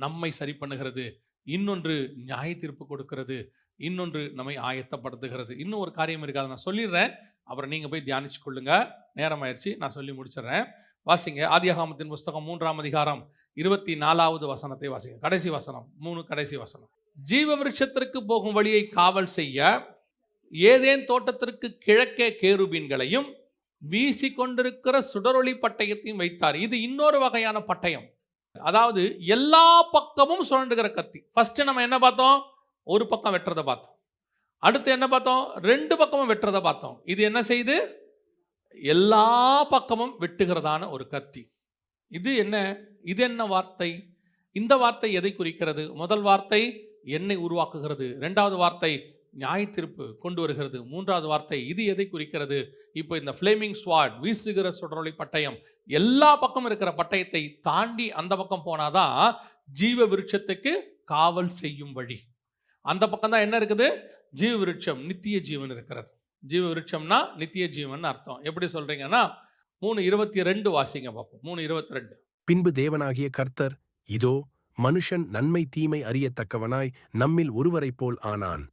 நம்மை சரி பண்ணுகிறது, இன்னொன்று நியாய தீர்ப்பு கொடுக்கிறது, இன்னொன்று நம்மை ஆயத்தப்படுத்துகிறது. இன்னும் ஒரு காரியம் இருக்காது, நான் சொல்லிடுறேன், அப்புறம் நீங்கள் போய் தியானிச்சு கொள்ளுங்க. நேரம் ஆயிடுச்சு, நான் சொல்லி முடிச்சிடுறேன். வாசிங்க ஆதியாகமத்தின் புஸ்தகம் 3ஆம் அதிகாரம் 24வது வசனத்தை வாசிங்க. கடைசி வசனம் 3 கடைசி வசனம். ஜீவ விருட்சத்திற்கு போகும் வழியை காவல் செய்ய ஏதேன் தோட்டத்திற்கு கிழக்கே கேருபீன்களையும் வீசிக்கொண்டிருக்கிற சுடரொளி பட்டயத்தையும் வைத்தார். இது இன்னொரு வகையான பட்டயம், அதாவது எல்லா பக்கமும் சுழண்டுகிற கத்தி. ஃபர்ஸ்ட் நம்ம என்ன பார்த்தோம்? ஒரு பக்கம் வெட்டுறதை பார்த்தோம். அடுத்து என்ன பார்த்தோம்? 2 பக்கமும் வெட்டுறதை பார்த்தோம். இது என்ன செய்து? எல்லா பக்கமும் வெட்டுகிறதான ஒரு கத்தி. இது என்ன வார்த்தை? இந்த வார்த்தை எதை குறிக்கிறது? முதல் வார்த்தை என்னை உருவாக்குகிறது, 2வது வார்த்தை நியாய தீர்ப்பு கொண்டு வருகிறது, 3வது வார்த்தை இது எதை குறிக்கிறது? இப்போ இந்த ஃப்ளேமிங் ஸ்வாட், வீசுகிற சுடரொளி பட்டயம், எல்லா பக்கம் இருக்கிற பட்டயத்தை தாண்டி அந்த பக்கம் போனாதான் ஜீவ விருட்சத்துக்கு காவல் செய்யும் வழி. அந்த பக்கம் தான் என்ன இருக்குது? ஜீவ விருட்சம், நித்திய ஜீவன் இருக்கிறது. ஜீவ விருட்சம்னா நித்திய ஜீவன் அர்த்தம். எப்படி சொல்றீங்கன்னா 3:22 வாசிங்க பார்ப்போம். 3:22. பின்பு தேவனாகிய கர்த்தர், இதோ மனுஷன் நன்மை தீமை அறியத்தக்கவனாய் நம்மில் ஒருவரைப் போல் ஆனான்.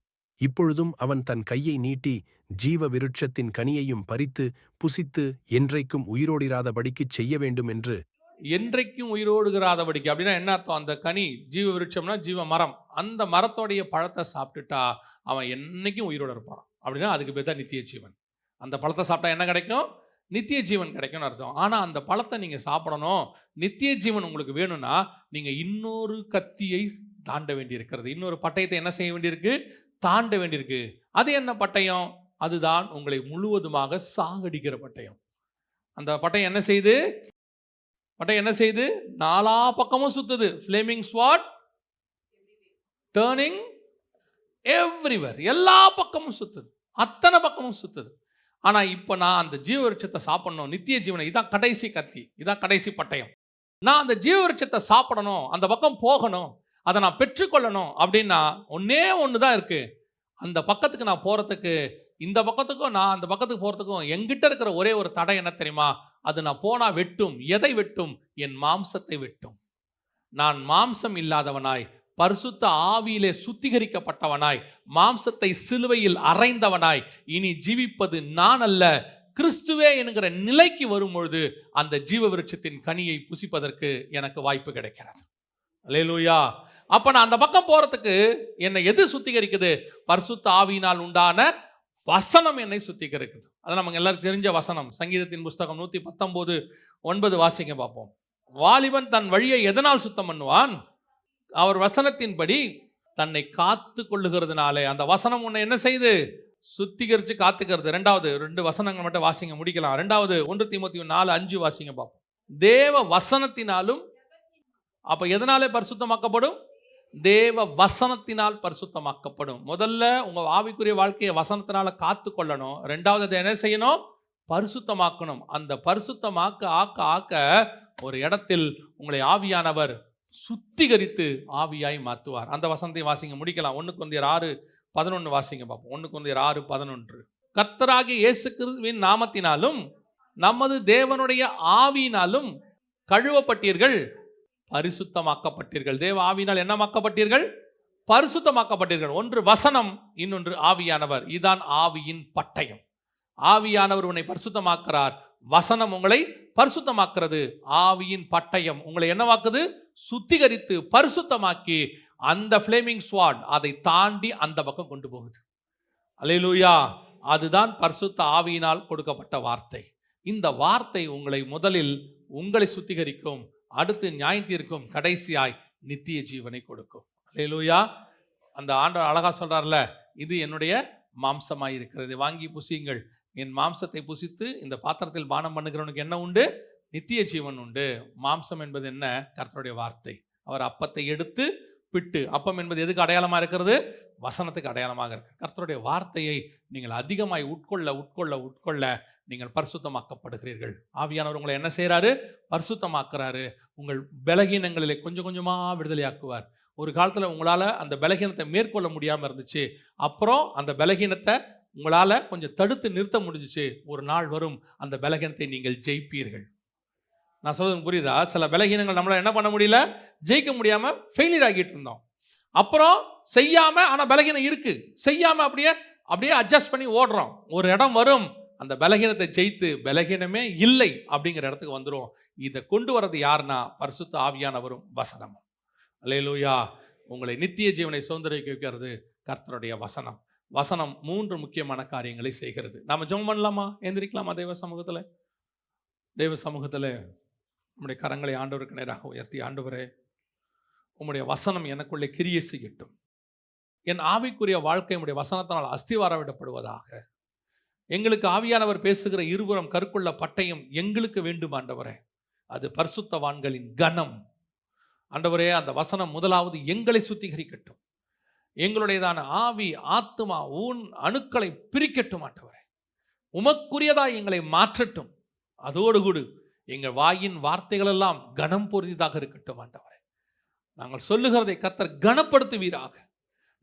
இப்பொழுதும் அவன் தன் கையை நீட்டி ஜீவ விருட்சத்தின் கனியையும் பறித்து புசித்து என்றைக்கும் உயிரோடிராதபடிக்குச் செய்ய வேண்டும் என்று. என்றைக்கும் உயிரோடுகிறாதபடிக்கு அப்படின்னா என்ன அர்த்தம்? அந்த கனி, ஜீவ விருட்சம்னா ஜீவ மரம், அந்த மரத்தோடைய பழத்தை சாப்பிட்டுட்டா அவன் என்னைக்கும் உயிரோடு இருப்பான். அப்படின்னா அதுக்கு பேர் தான் நித்திய ஜீவன். அந்த பழத்தை சாப்பிட்டா என்ன கிடைக்கும்? நித்திய ஜீவன் கிடைக்கும்னு அர்த்தம். ஆனால் அந்த பழத்தை நீங்கள் சாப்பிடணும், நித்திய ஜீவன் உங்களுக்கு வேணும்னா நீங்கள் இன்னொரு கத்தியை தாண்ட வேண்டியிருக்கிறது. இன்னொரு பட்டயத்தை என்ன செய்ய வேண்டியிருக்கு? தாண்ட வேண்டியிருக்கு. அது என்ன பட்டயம்? அதுதான் உங்களை முழுவதுமாக சாகடிக்கிற பட்டயம். அந்த பட்டயம் என்ன செய்யுது? பட்டயம் என்ன செய்யுது? 4 பக்கமும் சுத்துது. ஃப்ளேமிங் ஸ்வாட், டர்னிங் எவ்ரிவேர், எல்லா பக்கமும் சுத்துது, அத்தனை பக்கமும் சுத்துது. ஆனா இப்போ நான் அந்த ஜீவ விருட்சத்தை சாப்பிடணும், நித்திய ஜீவனை, இதான் கடைசி கத்தி, இதான் கடைசி பட்டயம். நான் அந்த ஜீவ விருட்சத்தை சாப்பிடணும், அந்த பக்கம் போகணும், அதை நான் பெற்றுக்கொள்ளணும் அப்படின்னா ஒன்று தான் இருக்கு. அந்த பக்கத்துக்கு நான் போகிறதுக்கு, இந்த பக்கத்துக்கும் நான் அந்த பக்கத்துக்கு போகிறதுக்கும் என்கிட்ட இருக்கிற ஒரே ஒரு தடை என்ன தெரியுமா? அது நான் போனால் வெட்டும். எதை வெட்டும்? என் மாம்சத்தை வெட்டும். நான் மாம்சம் இல்லாதவனாய், பரிசுத்த ஆவியிலே சுத்திகரிக்கப்பட்டவனாய், மாம்சத்தை சிலுவையில் அறைந்தவனாய் இனி ஜீவிப்பது நான் அல்ல, கிறிஸ்துவே என்கிற நிலைக்கு வரும்பொழுது அந்த ஜீவ விருட்சத்தின் கனியை புசிப்பதற்கு எனக்கு வாய்ப்பு கிடைக்கிறது. அல்லேலூயா. அப்ப நான் அந்த பக்கம் போறதுக்கு என்னை எது சுத்திகரிக்குது? பரிசுத்த ஆவியினால் உண்டான வசனம் என்னை சுத்திகரிக்குது. அது நமக்கு எல்லாரும் தெரிஞ்ச வசனம். சங்கீதத்தின் புஸ்தகம் 119:9 வாசிங்க பார்ப்போம். வாலிபன் தன் வழியை எதனால் சுத்தம் பண்ணுவான்? அவர் வசனத்தின்படி தன்னை காத்து கொள்ளுகிறதுனாலே. அந்த வசனம் உன்னை என்ன செய்து? சுத்திகரித்து காத்துக்கிறது. 2 வசனங்கள் மட்டும் வாசிங்க, முடிக்கலாம். 1 தீமோத்தேயு 4:5 வாசிங்க பார்ப்போம். தேவ வசனத்தினாலும். அப்ப எதனாலே பரிசுத்தமாக்கப்படும்? தேவ வசனத்தினால் பரிசுத்தமாக்கப்படும். முதல்ல உங்க ஆவிக்குரிய வாழ்க்கையை வசனத்தினால காத்து கொள்ளணும். 2வது என்ன செய்யணும்? பரிசுத்தமாக்கணும். அந்த பரிசுத்தமாக்க ஆக்க ஆக்க ஒரு இடத்தில் உங்களை ஆவியானவர் சுத்திகரித்து ஆவியாய் மாற்றுவார். அந்த வசனத்தை வாசிங்க, முடிக்கலாம். 1 கொரிந்தியர் 6:11 வாசிங்க பார்ப்போம். 1 கொரிந்தியர் 6:11. கர்த்தராகிய இயேசு கிறிஸ்துவின் நாமத்தினாலும் நமது தேவனுடைய ஆவியினாலும் கழுவப்பட்டீர்கள், பரிசுத்தமாக்கப்பட்டீர்கள். தேவ ஆவியினால் என்னமாக்கப்பட்டீர்கள்? பரிசுத்தமாக்கப்பட்டீர்கள். ஒன்று வசனம், இன்னொன்று ஆவியானவர். இதுதான் ஆவியின் பட்டயம். ஆவியானவர் உன்னை பரிசுத்தமாக்குறார், வசனம் உங்களை பரிசுத்தமாக்குறது. ஆவியின் பட்டயம் உங்களை என்னவாக்குது? சுத்திகரித்து பரிசுத்தமாக்கி அந்த ஃப்ளேமிங் ஸ்வாட் அதை தாண்டி அந்த பக்கம் கொண்டு போகுது. அல்லேலூயா. அதுதான் பரிசுத்த ஆவியினால் கொடுக்கப்பட்ட வார்த்தை. இந்த வார்த்தை உங்களை முதலில் உங்களை சுத்திகரிக்கும், அடுத்து நியாயத்தீர்க்கும், கடைசியாய் நித்திய ஜீவனை கொடுக்கும். அல்லேலூயா. அந்த ஆண்டவர் அழகா சொல்றார்ல, இது என்னுடைய மாம்சமாய் இருக்கிறது, வாங்கி புசியுங்கள். என் மாம்சத்தை புசித்து இந்த பாத்திரத்தில் பானம் பண்ணுகிறவனுக்கு என்ன உண்டு? நித்திய ஜீவன் உண்டு. மாம்சம் என்பது என்ன? கர்த்தருடைய வார்த்தை. அவர் அப்பத்தை எடுத்து பிட்டு, அப்பம் என்பது எதுக்கு அடையாளமாக இருக்கிறது? வசனத்துக்கு அடையாளமாக இருக்கு. கர்த்தருடைய வார்த்தையை நீங்கள் அதிகமாய் உட்கொள்ள உட்கொள்ள உட்கொள்ள நீங்கள் பரிசுத்தமாக்கப்படுகிறீர்கள். ஆவியானவர் உங்களை என்ன செய்கிறாரு? பரிசுத்தமாக்குறாரு. உங்கள் பலகீனங்களிலே கொஞ்சம் கொஞ்சமாக விடுதலையாக்குவார். ஒரு காலத்தில் உங்களால் அந்த பலகீனத்தை மேற்கொள்ள முடியாமல் இருந்துச்சு. அப்புறம் அந்த பலகீனத்தை உங்களால் கொஞ்சம் தடுத்து நிறுத்த முடிஞ்சிச்சு. ஒரு நாள் வரும், அந்த பலகீனத்தை நீங்கள் ஜெயிப்பீர்கள். நான் சொல்றது புரியுதா? சில பலகீனங்கள் நம்மளால் என்ன பண்ண முடியல, ஜெயிக்க முடியாமல் ஃபெயிலியர் ஆகிட்டு இருந்தோம். அப்புறம் செய்யாமல், ஆனால் பலகீனம் இருக்குது, செய்யாமல் அப்படியே அட்ஜஸ்ட் பண்ணி ஓடுறோம். ஒரு இடம் வரும், அந்த பலகீனத்தை ஜெயித்து பலகீனமே இல்லை அப்படிங்கிற இடத்துக்கு வந்துடும். இதை கொண்டு வர்றது யாருன்னா பரிசுத்த ஆவியானவரும் வசனமும். அல்லேலூயா. உங்களை நித்திய ஜீவனை சுதந்திரிக்க வைக்கிறது கர்த்தருடைய வசனம். வசனம் 3 முக்கியமான காரியங்களை செய்கிறது. நாம ஜெபம் பண்ணலாமா? எந்திரிக்கலாமா? தேவ சமூகத்தில் நம்முடைய கரங்களை ஆண்டவருக்கு நேராக உயர்த்தி, ஆண்டவரே, உம்முடைய வசனம் எனக்குள்ளே கிரியை செய்யட்டும். என் ஆவிக்குரிய வாழ்க்கை உம்முடைய வசனத்தினால் அஸ்திவாரவிடப்படுவதாக. எங்களுக்கு ஆவியானவர் பேசுகிற இருபுறம் கருக்குள்ள பட்டயம் எங்களுக்கு வேண்டும் ஆண்டவரே. அது பரிசுத்தவான்களின் கனம். ஆண்டவரே, அந்த வசனம் முதலாவது எங்களை சுத்திகரிக்கட்டும். எங்களுடையதான ஆவி, ஆத்துமா, ஊன் அணுக்களை பிரிக்கட்டும் ஆண்டவரே. உமக்குரியதாய் எங்களை மாற்றட்டும். அதோடு கூட எங்கள் வாயின் வார்த்தைகள் எல்லாம் கனம் பொருந்தியதாக இருக்கட்டும் ஆண்டவரே. நாங்கள் சொல்லுகிறதை கர்த்தர் கனப்படுத்துவீராக.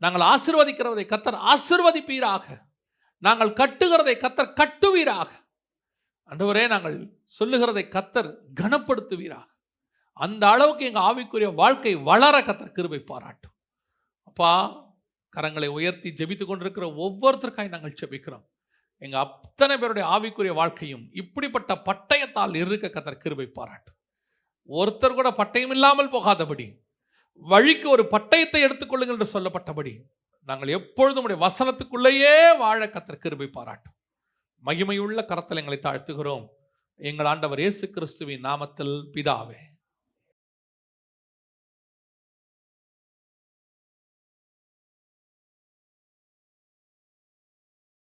நாங்கள் ஆசீர்வதிக்கிறதை கர்த்தர் ஆசீர்வதிப்பீராக. நாங்கள் கட்டுகிறதை கர்த்தர் கட்டுவீராக. ஆண்டவரே, நாங்கள் சொல்லுகிறதை கர்த்தர் கனப்படுத்துவீராக. அந்த அளவுக்கு எங்கள் ஆவிக்குரிய வாழ்க்கை வளர கர்த்தர் கிருபை பாராட்டும். அப்பா, கரங்களை உயர்த்தி ஜெபித்து கொண்டிருக்கிற ஒவ்வொருத்தருக்காய் நாங்கள் ஜெபிக்கிறோம். எங்கள் அத்தனை பேருடைய ஆவிக்குரிய வாழ்க்கையும் இப்படிப்பட்ட பட்டயத்தால் இருக்க கர்த்தர் கிருபை பாராட்டும். ஒருத்தர் கூட பட்டயம் இல்லாமல் போகாதபடி, வழிக்கு ஒரு பட்டயத்தை எடுத்துக்கொள்ளுங்கள் என்று சொல்லப்பட்டபடி நாங்கள் எப்பொழுதும் உடைய வசனத்துக்குள்ளேயே வாழ கர்த்தர் கிருபை பாராட்டும். மகிமையுள்ள கரத்தில் எங்களை தாழ்த்துகிறோம். எங்கள் ஆண்டவர் இயேசு கிறிஸ்துவின் நாமத்தில் பிதாவே.